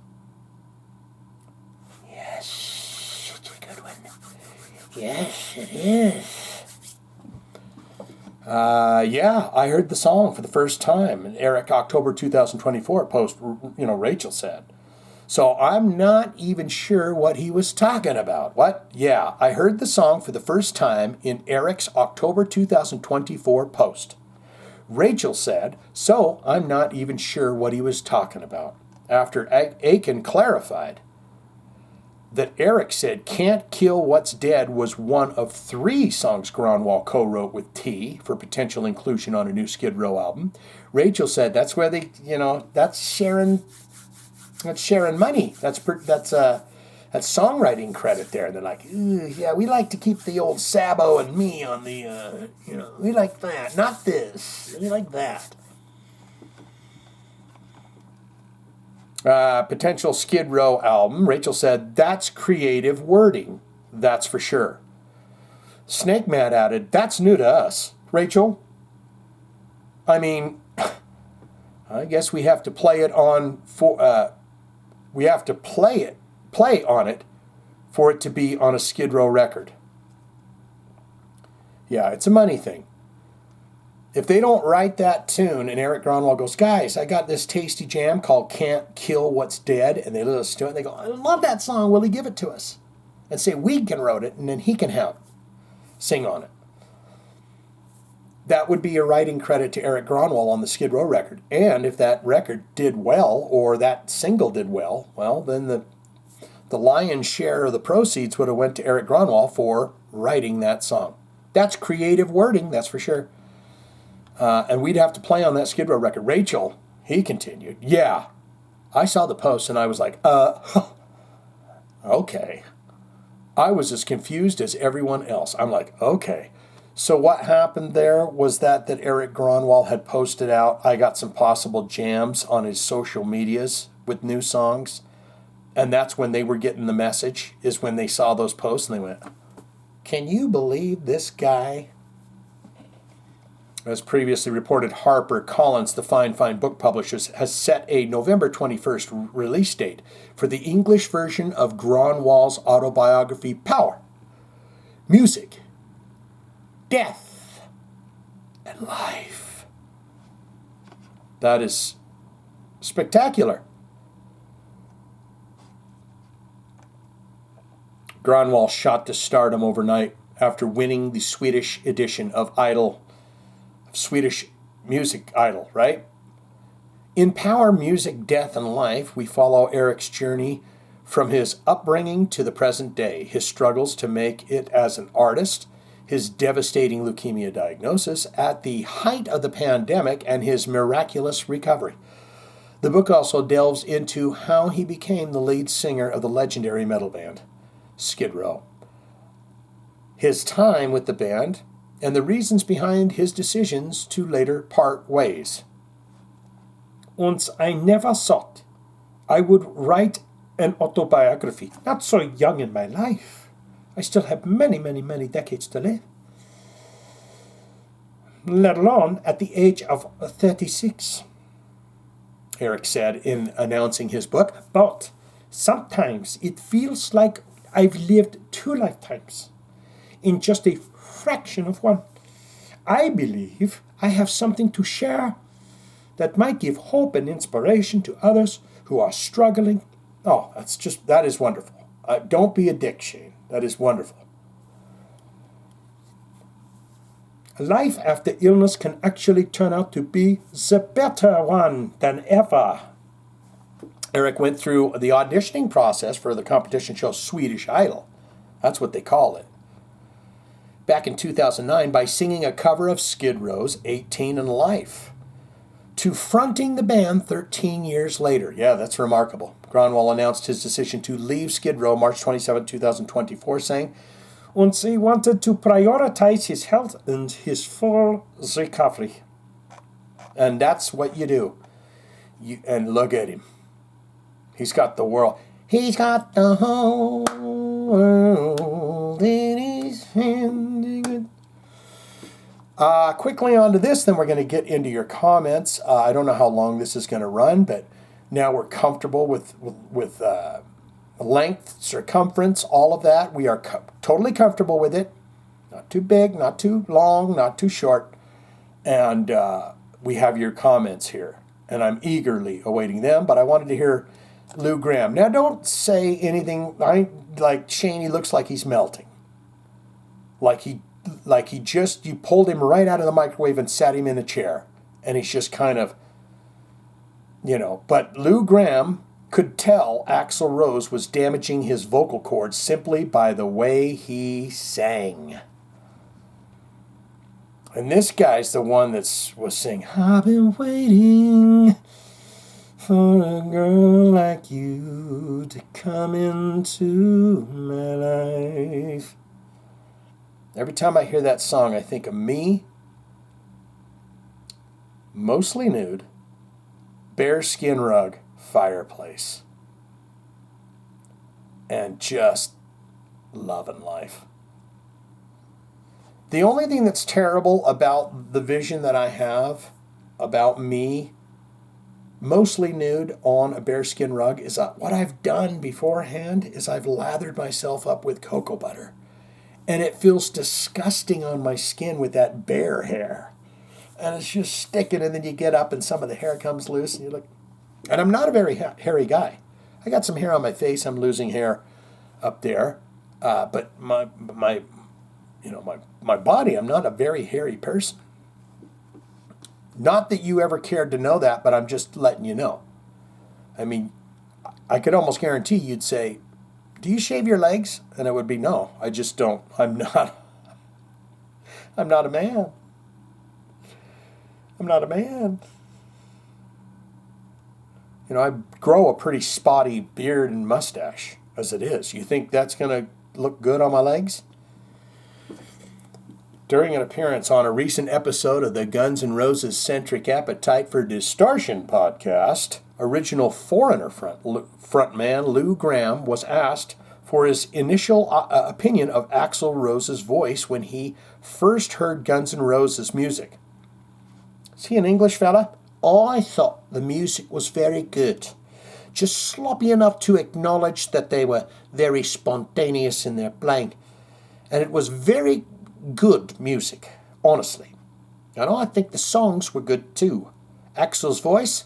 Yes, it's a good one. Yes, it is. Yeah, I heard the song for the first time. And Erik, October 2024 post, Rachel said. So I'm not even sure what he was talking about. What? Yeah, I heard the song for the first time in Erik's October 2024 post. Rachel said, so I'm not even sure what he was talking about. After Aiken clarified that Erik said Can't Kill What's Dead was one of 3 songs Gronwall co-wrote with T for potential inclusion on a new Skid Row album. Rachel said that's where they, that's sharing money. That's songwriting credit there. And they're like, yeah, we like to keep the old Sabo and me on the, we like that, not this. We like that. Potential Skid Row album. Rachel said, that's creative wording. That's for sure. Snake Man added, that's new to us. Rachel, I mean, I guess we have to play it on we have to play on it for it to be on a Skid Row record. Yeah, it's a money thing. If they don't write that tune and Erik Gronwall goes, guys, I got this tasty jam called Can't Kill What's Dead, and they listen to it and they go, I love that song, will he give it to us? And say, we can wrote it, and then he can sing on it. That would be a writing credit to Erik Gronwall on the Skid Row record. And if that record did well, or that single did well, then the lion's share of the proceeds would have went to Erik Gronwall for writing that song. That's creative wording, that's for sure. And we'd have to play on that Skid Row record. Rachel, he continued, yeah, I saw the post and I was like, okay. I was as confused as everyone else. I'm like, okay. So what happened there was that Erik Gronwall had posted out, I got some possible jams on his social medias with new songs. And that's when they were getting the message, is when they saw those posts and they went, can you believe this guy? As previously reported, HarperCollins, the fine book publishers, has set a November 21st release date for the English version of Gronwall's autobiography, Power, Music, Death, and Life. That is spectacular. Gronwall shot to stardom overnight after winning the Swedish edition of Swedish Music Idol, right? In Power, Music, Death, and Life, we follow Erik's journey from his upbringing to the present day, his struggles to make it as an artist, his devastating leukemia diagnosis at the height of the pandemic, and his miraculous recovery. The book also delves into how he became the lead singer of the legendary metal band, Skid Row, his time with the band, and the reasons behind his decisions to later part ways. Once I never thought I would write an autobiography, not so young in my life. I still have many, many, many decades to live. Let alone at the age of 36, Erik said in announcing his book. But sometimes it feels like I've lived 2 lifetimes in just a fraction of one. I believe I have something to share that might give hope and inspiration to others who are struggling. Oh, that is wonderful. Don't be a dick, Shane. That is wonderful. Life after illness can actually turn out to be the better one than ever. Erik went through the auditioning process for the competition show Swedish Idol. That's what they call it. Back in 2009 by singing a cover of Skid Row's 18 and Life, to fronting the band 13 years later. Yeah, that's remarkable. Gronwall announced his decision to leave Skid Row March 27, 2024, saying, and he wanted to prioritize his health and his full recovery. And that's what you do. And look at him. He's got the world. He's got the whole world in his hand. Quickly on to this, then we're going to get into your comments. I don't know how long this is going to run, but Now we're comfortable with length, circumference, all of that. We are totally comfortable with it. Not too big, not too long, not too short. And we have your comments here. And I'm eagerly awaiting them, but I wanted to hear Lou Gramm. Now don't say anything like Shane, he looks like he's melting. Like he just, you pulled him right out of the microwave and sat him in a chair. And he's just kind of, but Lou Gramm could tell Axl Rose was damaging his vocal cords simply by the way he sang. And this guy's the one that was saying, I've been waiting for a girl like you to come into my life. Every time I hear that song, I think of me, mostly nude, bearskin rug, fireplace, and just loving life. The only thing that's terrible about the vision that I have about me, mostly nude on a bearskin rug, is what I've done beforehand is I've lathered myself up with cocoa butter. And it feels disgusting on my skin with that bear hair. And it's just sticking, and then you get up and some of the hair comes loose, and you look. And I'm not a very hairy guy. I got some hair on my face. I'm losing hair up there. But my body, I'm not a very hairy person. Not that you ever cared to know that, but I'm just letting you know. I mean, I could almost guarantee you'd say, do you shave your legs? And it would be, no, I just don't. I'm not a man. I'm not a man. I grow a pretty spotty beard and mustache as it is. You think that's going to look good on my legs? During an appearance on a recent episode of the Guns N' Roses Centric Appetite for Distortion podcast, original Foreigner frontman Lou Gramm was asked for his initial opinion of Axl Rose's voice when he first heard Guns N' Roses music. Is he an English fella? I thought the music was very good. Just sloppy enough to acknowledge that they were very spontaneous in their playing. And it was very good music, honestly. And I think the songs were good too. Axl's voice?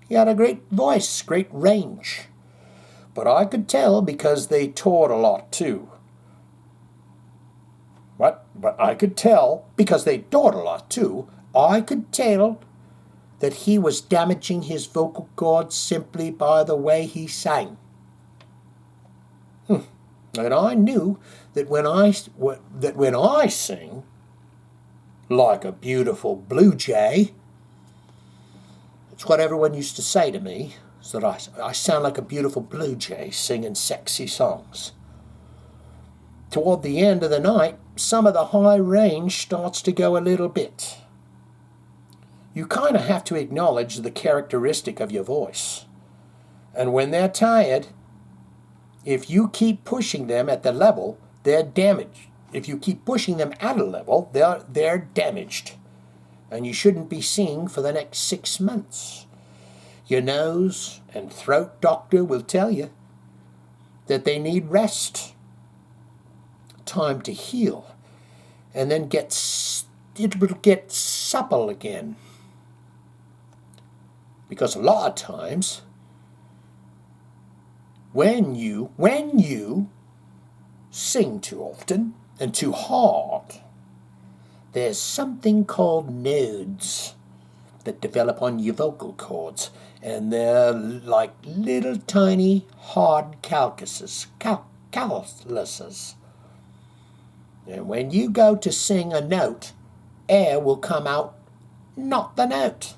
He had a great voice, great range. But I could tell because they toured a lot too. What? But I could tell because they toured a lot too. I could tell that he was damaging his vocal cords simply by the way he sang. And I knew that when I sing like a beautiful blue jay, it's what everyone used to say to me, is that I sound like a beautiful blue jay singing sexy songs. Toward the end of the night, some of the high range starts to go a little bit. You kind of have to acknowledge the characteristic of your voice. And when they're tired, if you keep pushing them at the level, they're damaged. If you keep pushing them at a level, they're damaged. And you shouldn't be singing for the next 6 months. Your nose and throat doctor will tell you that they need rest, time to heal, and then it will get supple again. Because a lot of times, when you sing too often and too hard, there's something called nodes that develop on your vocal cords, and they're like little tiny hard calluses. And when you go to sing a note, air will come out, not the note.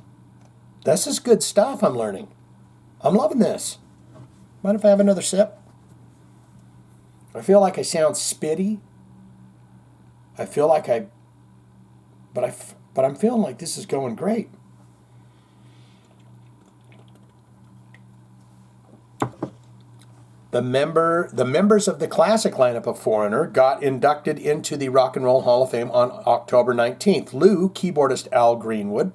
This is good stuff I'm learning. I'm loving this. Mind if I have another sip? I feel like I sound spitty. I feel like but I'm feeling like this is going great. The members of the classic lineup of Foreigner got inducted into the Rock and Roll Hall of Fame on October 19th. Lou, keyboardist Al Greenwood,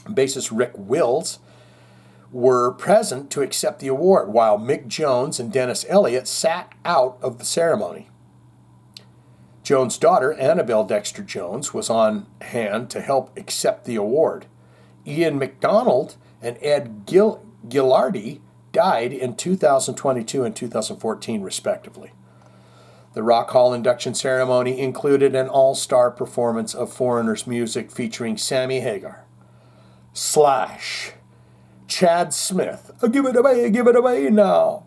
bassist Rick Wills, were present to accept the award, while Mick Jones and Dennis Elliott sat out of the ceremony. Jones' daughter, Annabelle Dexter Jones, was on hand to help accept the award. Ian MacDonald and Ed Gillardy died in 2022 and 2014, respectively. The Rock Hall induction ceremony included an all-star performance of Foreigner's music featuring Sammy Hagar, Slash, Chad Smith, give it away now,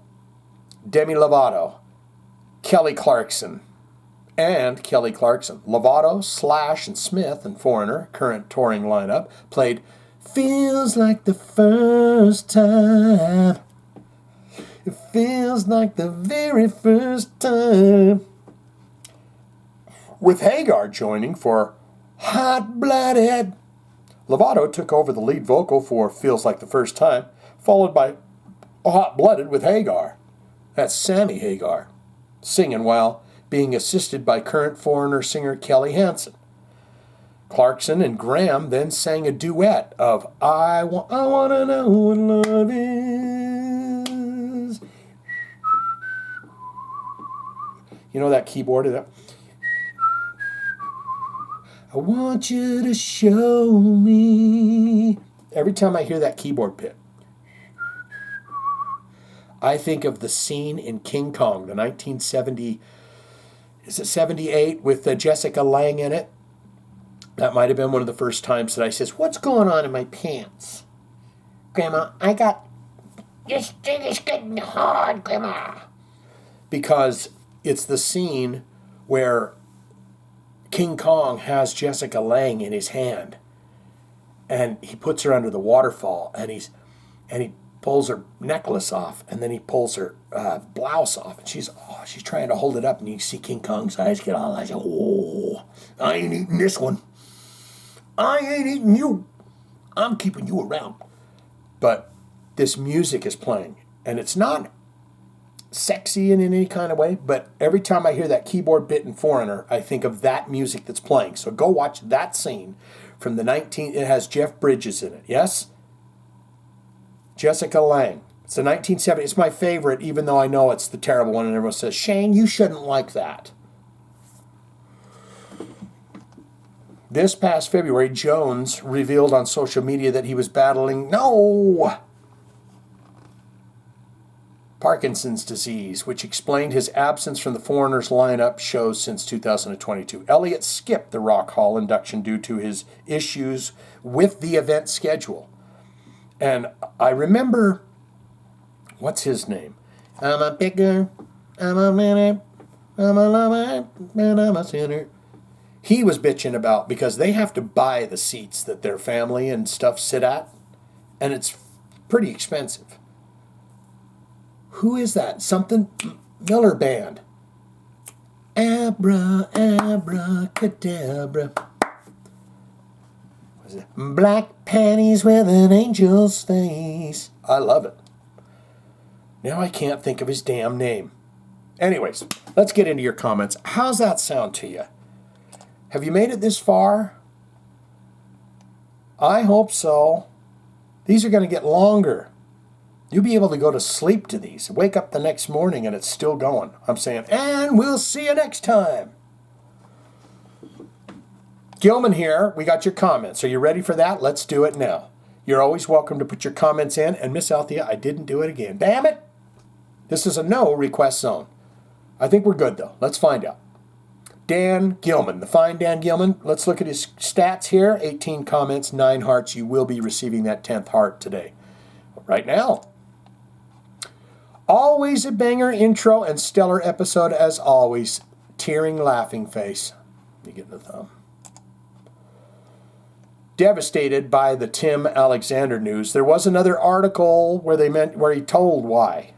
Demi Lovato, Kelly Clarkson. Lovato, Slash, and Smith and Foreigner, current touring lineup, played Feels Like the First Time. It feels like the very first time. With Hagar joining for Hot Blooded. Lovato took over the lead vocal for Feels Like the First Time, followed by Hot Blooded with Hagar. That's Sammy Hagar, singing while being assisted by current Foreigner singer Kelly Hansen. Clarkson and Graham then sang a duet of I Wanna Know What Love Is. You know that keyboard? I want you to show me. Every time I hear that keyboard pit, I think of the scene in King Kong, the 1970, is it 78, with Jessica Lange in it? That might have been one of the first times that I says, what's going on in my pants? Grandma, I got, this thing is getting hard, Grandma. Because it's the scene where King Kong has Jessica Lange in his hand, and he puts her under the waterfall, and he pulls her necklace off, and then he pulls her blouse off, and she's trying to hold it up, and you see King Kong's eyes get all like, oh, I ain't eating this one. I ain't eating you. I'm keeping you around. But this music is playing, and it's not sexy in any kind of way, but every time I hear that keyboard bit in Foreigner, I think of that music that's playing. So go watch that scene from it has Jeff Bridges in it, yes? Jessica Lange. It's the 1970s. It's my favorite, even though I know it's the terrible one, and everyone says, Shane, you shouldn't like that. This past February, Jones revealed on social media that he was battling Parkinson's disease, which explained his absence from the Foreigners lineup shows since 2022. Elliott skipped the Rock Hall induction due to his issues with the event schedule. And I remember, what's his name? I'm a picker, I'm a minute, I'm a lover, and I'm a sinner. He was bitching about, because they have to buy the seats that their family and stuff sit at, and it's pretty expensive. Who is that? Something Miller Band. Abracadabra. Was it? Black panties with an angel's face. I love it. Now I can't think of his damn name. Anyways, let's get into your comments. How's that sound to you? Have you made it this far? I hope so. These are going to get longer. You'll be able to go to sleep to these. Wake up the next morning and it's still going. I'm saying, and we'll see you next time. Gilman here. We got your comments. Are you ready for that? Let's do it now. You're always welcome to put your comments in. And Miss Althea, I didn't do it again. Damn it. This is a no request zone. I think we're good, though. Let's find out. Dan Gilman, the fine Dan Gilman. Let's look at his stats here. 18 comments, 9 hearts. You will be receiving that 10th heart today. Right now. Always a banger intro and stellar episode as always. Tearing laughing face. You get the thumb. Devastated by the Tim Alexander news. There was another article where he told why.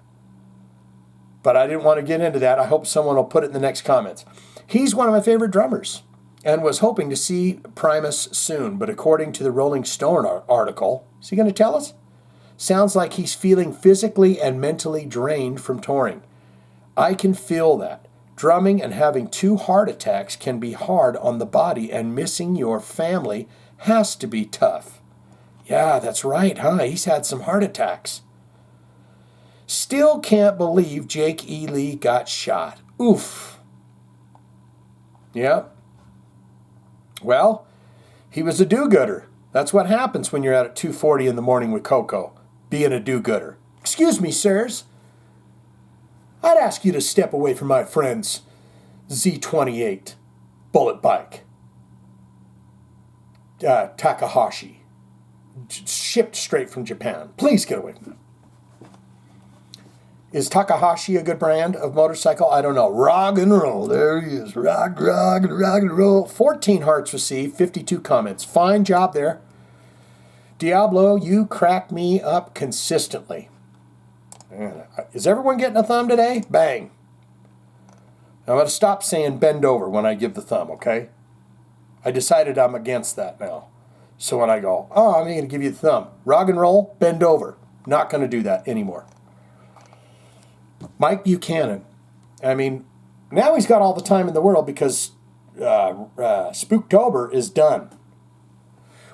But I didn't want to get into that. I hope someone will put it in the next comments. He's one of my favorite drummers and was hoping to see Primus soon. But according to the Rolling Stone article, is he going to tell us? Sounds like he's feeling physically and mentally drained from touring. I can feel that. Drumming and having 2 heart attacks can be hard on the body, and missing your family has to be tough. Yeah, that's right, huh? He's had some heart attacks. Still can't believe Jake E. Lee got shot. Oof. Yeah. Well, he was a do-gooder. That's what happens when you're out at 2:40 in the morning with Coco, being a do-gooder. Excuse me, sirs. I'd ask you to step away from my friend's Z28 bullet bike. Takahashi. Shipped straight from Japan. Please get away from it. Is Takahashi a good brand of motorcycle? I don't know. Rock and roll. There he is. Rock and roll. 14 hearts received, 52 comments. Fine job there. Diablo, you crack me up consistently. Is everyone getting a thumb today? Bang. I'm going to stop saying bend over when I give the thumb, okay? I decided I'm against that now. So when I go, I'm going to give you the thumb. Rock and roll, bend over. Not going to do that anymore. Mike Buchanan. I mean, now he's got all the time in the world because Spooktober is done.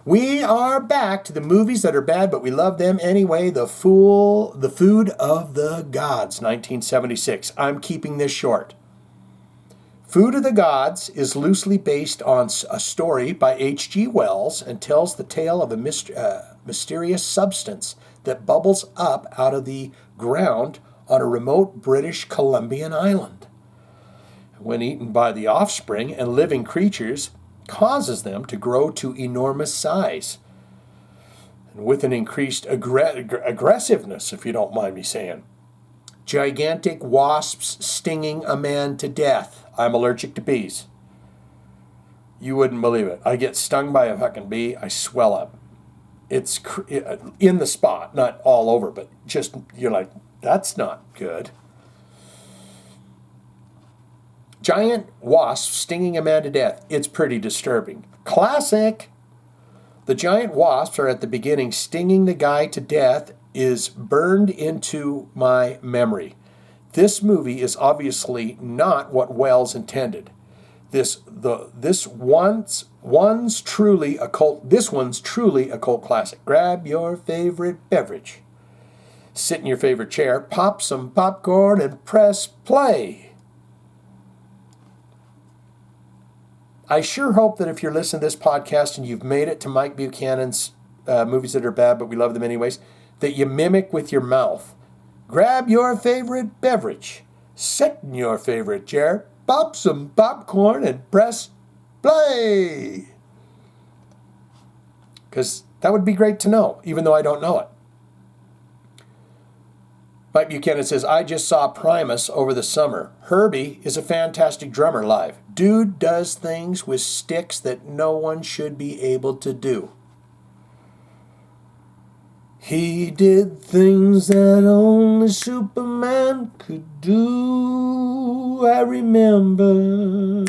We are back to the movies that are bad, but we love them anyway. The Food of the Gods, 1976. I'm keeping this short. Food of the Gods is loosely based on a story by H.G. Wells and tells the tale of a mysterious substance that bubbles up out of the ground on a remote British Columbian island. When eaten by the offspring and living creatures, causes them to grow to enormous size. And with an increased aggressiveness, if you don't mind me saying. Gigantic wasps stinging a man to death. I'm allergic to bees. You wouldn't believe it. I get stung by a fucking bee, I swell up. It's in the spot, not all over, but just, you're like, that's not good. Giant wasps stinging a man to death. It's pretty disturbing. Classic. The giant wasps are at the beginning stinging the guy to death is burned into my memory. This movie is obviously not what Wells intended. This one's truly a cult classic. Grab your favorite beverage. Sit in your favorite chair, pop some popcorn, and press play. I sure hope that if you're listening to this podcast and you've made it to Mike Buchanan's movies that are bad, but we love them anyways, that you mimic with your mouth. Grab your favorite beverage, sit in your favorite chair, pop some popcorn, and press play. Because that would be great to know, even though I don't know it. Mike Buchanan says, I just saw Primus over the summer. Herbie is a fantastic drummer live. Dude does things with sticks that no one should be able to do. He did things that only Superman could do. I remember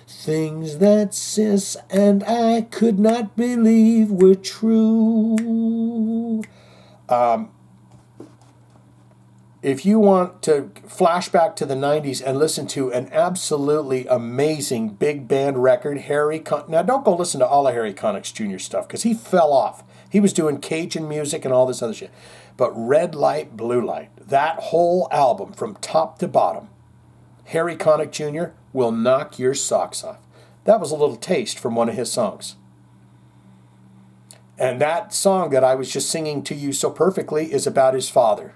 things that Sis and I could not believe were true. If you want to flash back to the 90s and listen to an absolutely amazing big band record, now don't go listen to all of Harry Connick's Jr. stuff because he fell off. He was doing Cajun music and all this other shit. But Red Light, Blue Light, that whole album from top to bottom, Harry Connick Jr. will knock your socks off. That was a little taste from one of his songs. And that song that I was just singing to you so perfectly is about his father.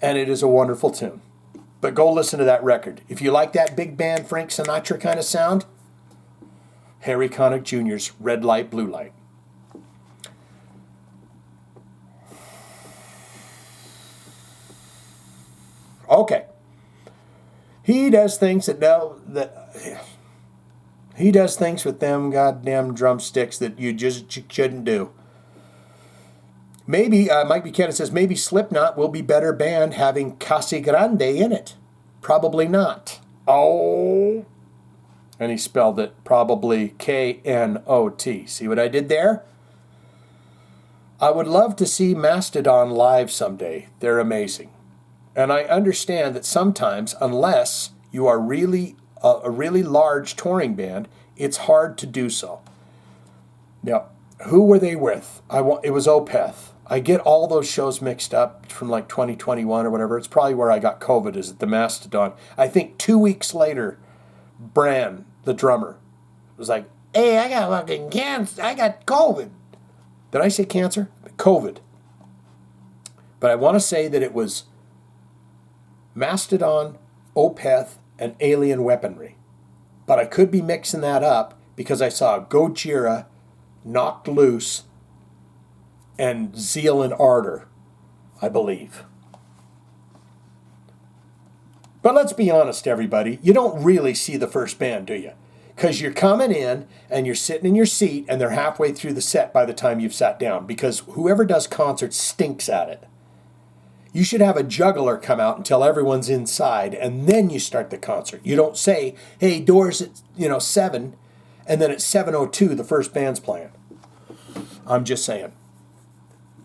And it is a wonderful tune. But go listen to that record. If you like that big band Frank Sinatra kind of sound, Harry Connick Jr.'s Red Light, Blue Light. Okay. He does things he does things with them goddamn drumsticks that you just shouldn't do. Maybe, Mike Buchanan says, maybe Slipknot will be better band having Casa Grande in it. Probably not. Oh. And he spelled it probably K-N-O-T. See what I did there? I would love to see Mastodon live someday. They're amazing. And I understand that sometimes, unless you are really a really large touring band, it's hard to do so. Now, Who were they with? It was Opeth. I get all those shows mixed up from like 2021 or whatever. It's probably where I got COVID, is at the Mastodon. I think 2 weeks later, Bran, the drummer, was like, hey, I got fucking cancer. I got COVID. Did I say cancer? COVID. But I want to say that it was Mastodon, Opeth, and Alien Weaponry. But I could be mixing that up because I saw Gojira, Knocked Loose, and Zeal and Ardor, I believe. But let's be honest, everybody. You don't really see the first band, do you? Because you're coming in and you're sitting in your seat and they're halfway through the set by the time you've sat down. Because whoever does concerts stinks at it. You should have a juggler come out until everyone's inside and then you start the concert. You don't say, hey, doors at 7, and then at 7:02 the first band's playing. I'm just saying.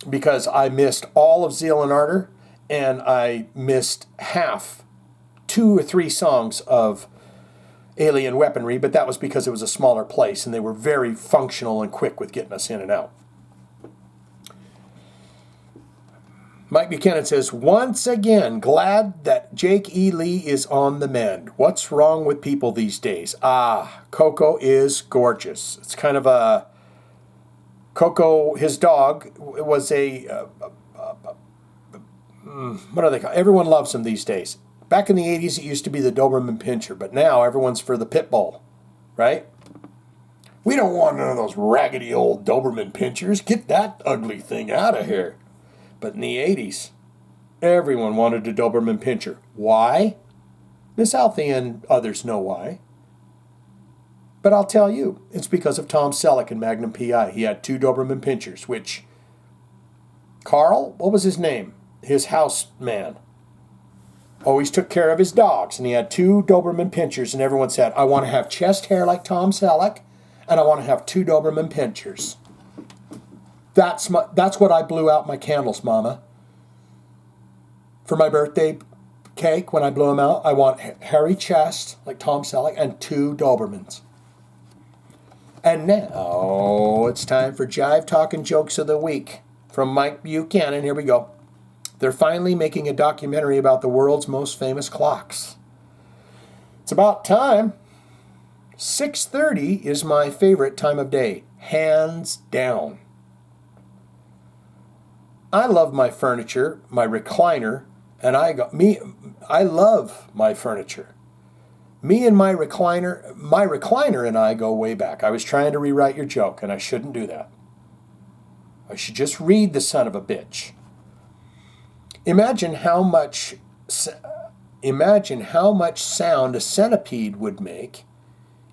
Because I missed all of Zeal and Ardor, and I missed 2 or 3 songs of Alien Weaponry, but that was because it was a smaller place, and they were very functional and quick with getting us in and out. Mike Buchanan says, once again, glad that Jake E. Lee is on the mend. What's wrong with people these days? Coco is gorgeous. It's kind of a... Coco, his dog, was a... what do they call it? Everyone loves him these days. Back in the 80s, it used to be the Doberman Pinscher, but now everyone's for the Pit Bull, right? We don't want none of those raggedy old Doberman Pinschers. Get that ugly thing out of here. But in the 80s, everyone wanted a Doberman Pinscher. Why? Miss Althea and others know why. But I'll tell you, it's because of Tom Selleck and Magnum P.I. He had 2 Doberman Pinschers, which... Carl, what was his name? His house man. Always took care of his dogs, and he had 2 Doberman Pinschers, and everyone said, I want to have chest hair like Tom Selleck, and I want to have 2 Doberman Pinschers. That's what I blew out my candles, Mama. For my birthday cake, when I blew them out, I want hairy chest like Tom Selleck and 2 Dobermans. And now it's time for Jive Talkin' Jokes of the Week from Mike Buchanan. Here we go. They're finally making a documentary about the world's most famous clocks. It's about time. 6:30 is my favorite time of day, hands down. I love my furniture, my recliner, and I love my furniture. Me and my recliner and I go way back. I was trying to rewrite your joke, and I shouldn't do that. I should just read the son of a bitch. Imagine how much sound a centipede would make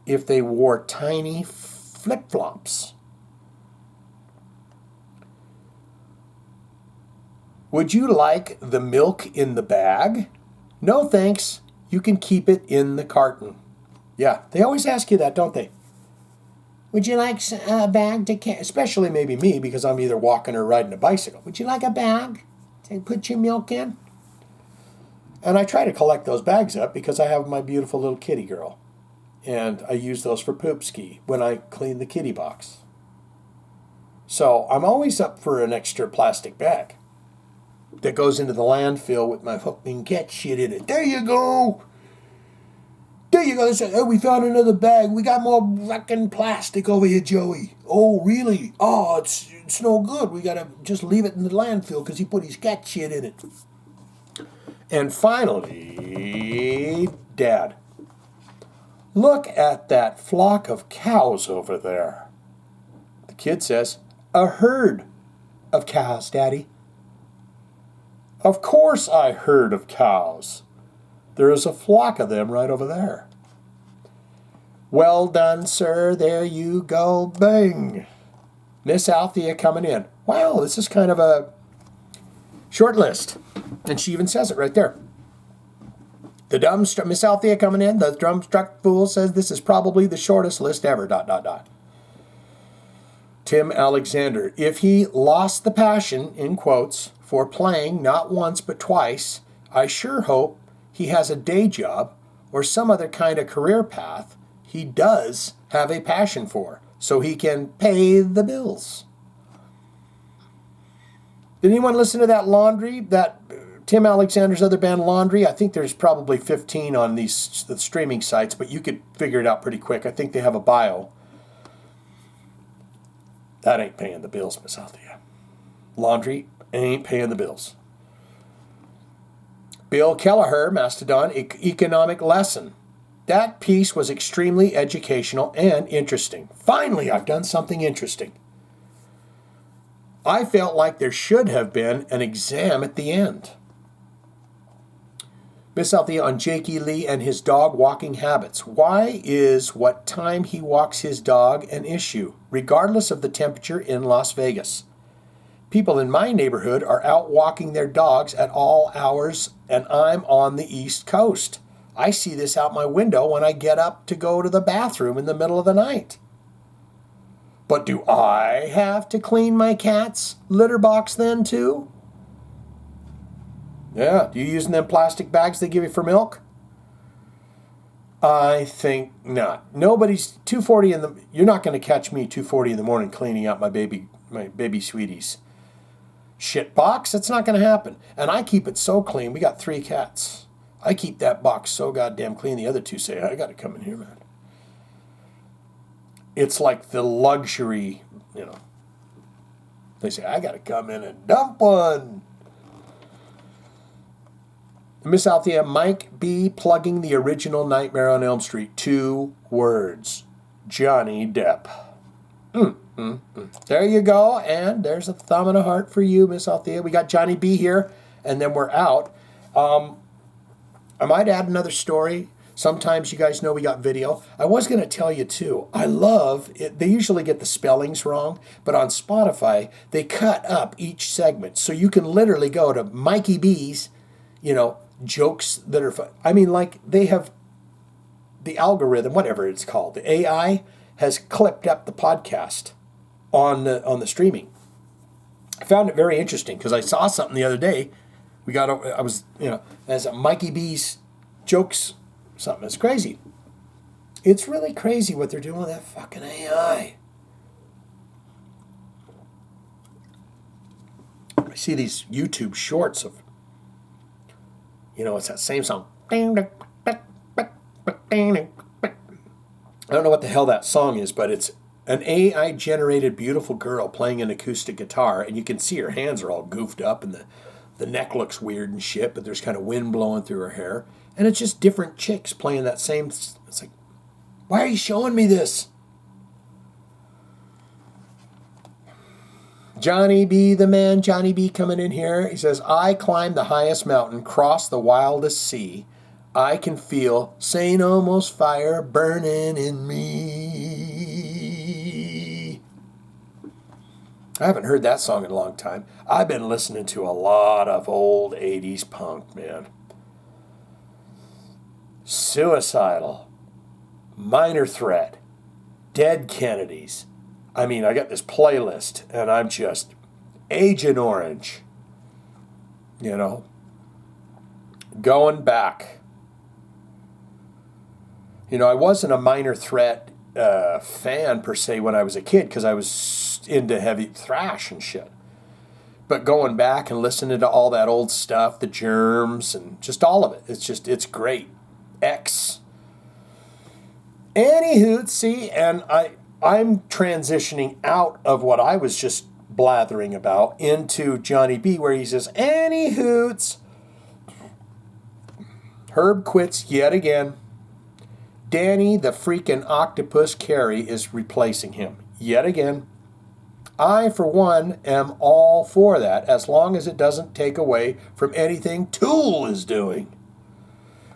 if they wore tiny flip-flops. Would you like the milk in the bag? No, thanks. You can keep it in the carton. Yeah, they always ask you that, don't they? Would you like a bag to carry? Especially maybe me, because I'm either walking or riding a bicycle. Would you like a bag to put your milk in? And I try to collect those bags up because I have my beautiful little kitty girl. And I use those for poop ski when I clean the kitty box. So I'm always up for an extra plastic bag that goes into the landfill with my fucking cat shit in it. There you go. There you go. They said, oh, we found another bag. We got more fucking plastic over here, Joey. Oh, really? Oh, it's no good. We got to just leave it in the landfill because he put his cat shit in it. And finally, Dad, look at that flock of cows over there. The kid says, a herd of cows, Daddy. Of course I heard of cows. There is a flock of them right over there. Well done, sir. There you go. Bang. Miss Althea coming in. Wow, this is kind of a short list. And she even says it right there. Miss Althea coming in. The drumstruck fool says this is probably the shortest list ever. ... Tim Alexander. If he lost the passion, in quotes, for playing not once but twice, I sure hope he has a day job or some other kind of career path he does have a passion for. so he can pay the bills. Did anyone listen to that Laundry? That Tim Alexander's other band, Laundry? I think there's probably 15 on the streaming sites, but you could figure it out pretty quick. I think they have a bio. That ain't paying the bills, Miss Althea. Laundry ain't paying the bills. Bill Kelleher, Mastodon, Economic Lesson. That piece was extremely educational and interesting. Finally, I've done something interesting. I felt like there should have been an exam at the end. Miss Althea on Jakey Lee and his dog walking habits. Why is what time he walks his dog an issue, regardless of the temperature in Las Vegas? People in my neighborhood are out walking their dogs at all hours, and I'm on the East Coast. I see this out my window when I get up to go to the bathroom in the middle of the night. But do I have to clean my cat's litter box then too? Yeah, do you using them plastic bags they give you for milk? I think not. Nobody's 2:40 in the. You're not going to catch me 2:40 in the morning cleaning out my baby sweeties shit box. That's not going to happen. And I keep it so clean. We got 3 cats. I keep that box so goddamn clean. The other 2 say, I got to come in here, man. It's like the luxury, They say, I got to come in and dump one. Miss Althea, Mike B. plugging the original Nightmare on Elm Street. 2 words. Johnny Depp. There you go. And there's a thumb and a heart for you, Miss Althea. We got Johnny B here, and then we're out. I might add another story. Sometimes you guys know we got video. I was going to tell you, too. I love it. They usually get the spellings wrong, but on Spotify, they cut up each segment. So you can literally go to Mikey B's, jokes that are fun. I mean, like they have the algorithm, whatever it's called, the AI has clipped up the podcast on the streaming. I found it very interesting because I saw something the other day. As a Mikey B's jokes, something. It's crazy. It's really crazy what they're doing with that fucking AI. I see these YouTube shorts of, it's that same song. I don't know what the hell that song is, but it's an AI-generated beautiful girl playing an acoustic guitar, and you can see her hands are all goofed up, and the neck looks weird and shit, but there's kind of wind blowing through her hair. And it's just different chicks playing that same... It's like, why are you showing me this? Johnny B, the man, Johnny B coming in here. He says, I climbed the highest mountain, crossed the wildest sea. I can feel St. Elmo's fire burning in me. I haven't heard that song in a long time. I've been listening to a lot of old 80s punk, man. Suicidal, Minor Threat, Dead Kennedys. I mean, I got this playlist, and I'm just Agent Orange, going back. I wasn't a Minor Threat fan, per se, when I was a kid, because I was into heavy thrash and shit. But going back and listening to all that old stuff, the Germs, and just all of it, it's great. X. Anywho, see, and I'm transitioning out of what I was just blathering about into Johnny B, where he says, any hoots. Herb quits yet again. Danny, the freaking octopus Kerry, is replacing him yet again. I, for one, am all for that, as long as it doesn't take away from anything Tool is doing,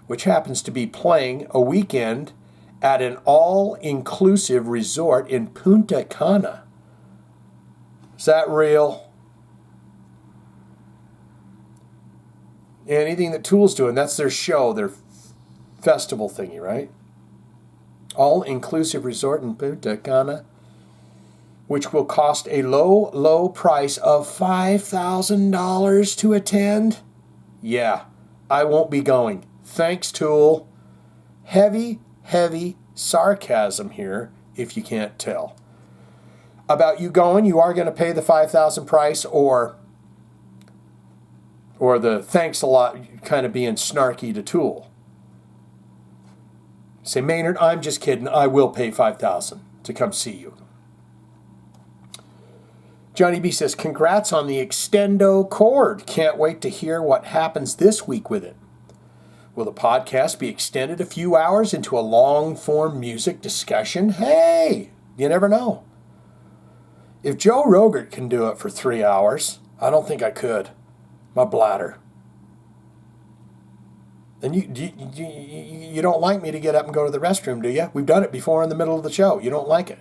which happens to be playing a weekend at an all-inclusive resort in Punta Cana. Is that real? Anything that Tool's doing, that's their show, their festival thingy, right? All-inclusive resort in Punta Cana, which will cost a low, low price of $5,000 to attend. Yeah, I won't be going. Thanks, Tool. Heavy sarcasm here, if you can't tell. about you going, you are going to pay the $5,000 price, or the thanks a lot kind of being snarky to Tool. Say, Maynard, I'm just kidding. I will pay $5,000 to come see you. Johnny B says, congrats on the Extendo cord. Can't wait to hear what happens this week with it. Will the podcast be extended a few hours into a long-form music discussion? Hey, you never know. If Joe Rogert can do it for 3 hours, I don't think I could. My bladder. And you don't like me to get up and go to the restroom, do you? We've done it before in the middle of the show. You don't like it.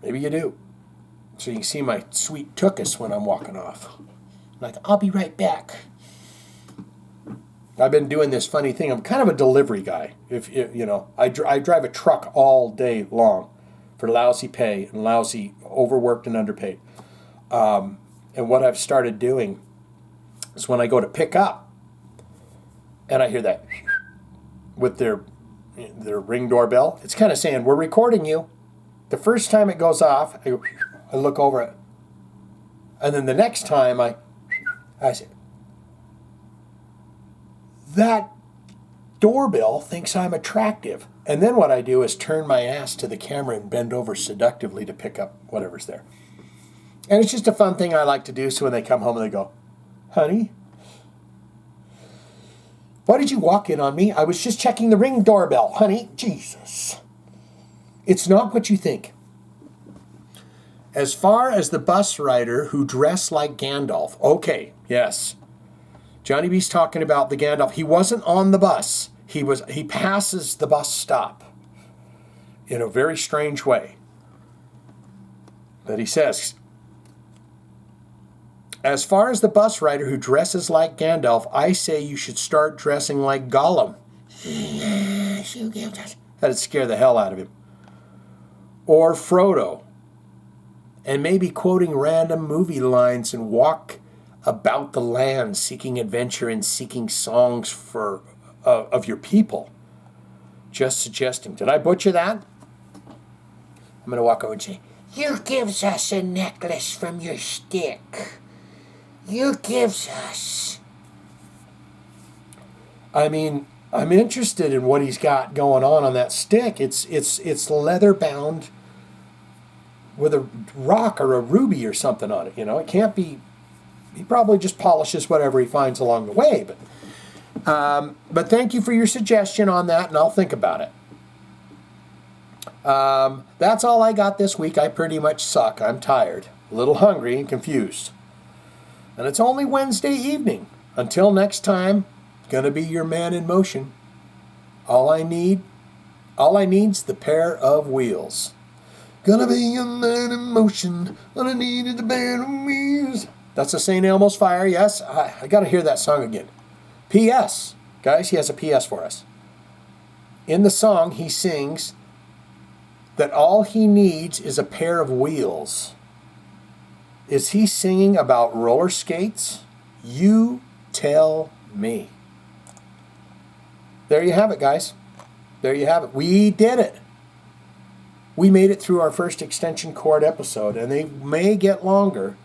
Maybe you do. So you can see my sweet tookus when I'm walking off. Like, I'll be right back. I've been doing this funny thing. I'm kind of a delivery guy. I drive a truck all day long for lousy pay and lousy, overworked and underpaid. And what I've started doing is when I go to pick up, and I hear that with their Ring doorbell, it's kind of saying, we're recording you. The first time it goes off, I look over it. And then the next time I say, that doorbell thinks I'm attractive. And then what I do is turn my ass to the camera and bend over seductively to pick up whatever's there. And it's just a fun thing I like to do, so when they come home and they go, honey, why did you walk in on me? I was just checking the Ring doorbell, honey. Jesus. It's not what you think. As far as the bus rider who dressed like Gandalf, okay, yes. Johnny B's talking about the Gandalf. He wasn't on the bus. He passes the bus stop in a very strange way. But he says, as far as the bus rider who dresses like Gandalf, I say you should start dressing like Gollum. That'd scare the hell out of him. Or Frodo. And maybe quoting random movie lines and walk about the land seeking adventure and seeking songs of your people. Just suggesting. Did I butcher that? I'm going to walk over and say, you gives us a necklace from your stick. You gives us. I mean, I'm interested in what he's got going on that stick. It's leather bound with a rock or a ruby or something on it. It can't be. He probably just polishes whatever he finds along the way. But thank you for your suggestion on that, and I'll think about it. That's all I got this week. I pretty much suck. I'm tired, a little hungry, and confused. And it's only Wednesday evening. Until next time, gonna be your man in motion. All I need's the pair of wheels. Gonna be your man in motion. All I need is the pair of wheels. That's a St. Elmo's Fire, yes. I gotta hear that song again. P.S. Guys, he has a P.S. for us. In the song, he sings that all he needs is a pair of wheels. Is he singing about roller skates? You tell me. There you have it, guys. There you have it. We did it. We made it through our first extension cord episode, and they may get longer.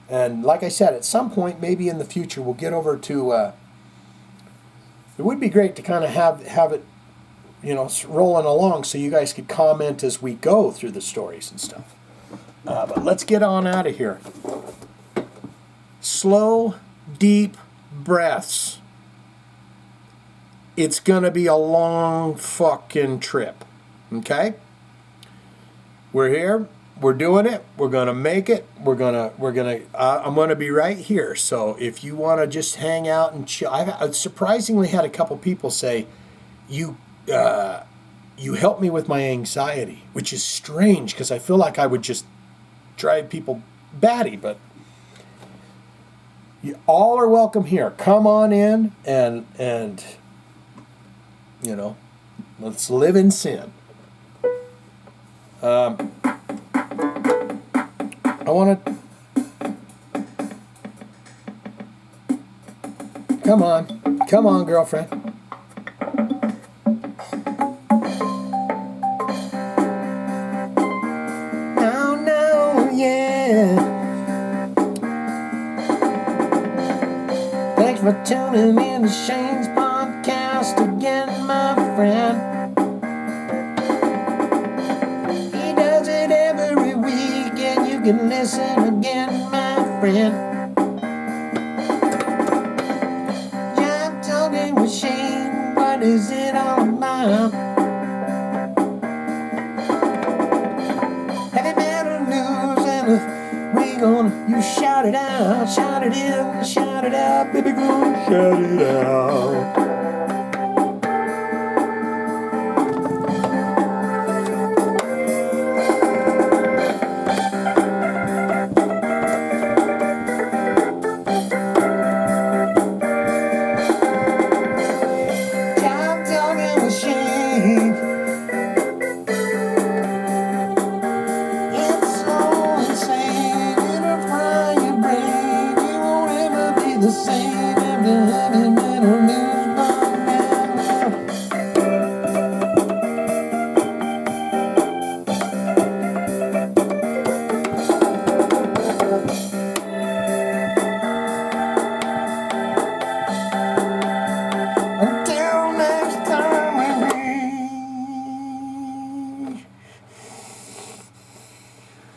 And like I said, at some point, maybe in the future, we'll get over to... it would be great to kind of have it, rolling along so you guys could comment as we go through the stories and stuff. But let's get on out of here. Slow, deep breaths. It's going to be a long fucking trip. Okay? We're here. We're doing it. We're going to make it. I'm going to be right here. So if you want to just hang out and chill. I've surprisingly had a couple people say, you help me with my anxiety, which is strange because I feel like I would just drive people batty, but you all are welcome here. Come on in and let's live in sin. I want to... Come on, girlfriend. Now, tuning in to Shane's podcast again, my friend. He does it every week, and you can listen again, my friend. Jive Talking with Shane, what is it all about? Heavy metal news, and we gonna, you shout it out, shout it in, shout it out, baby, go shout it out.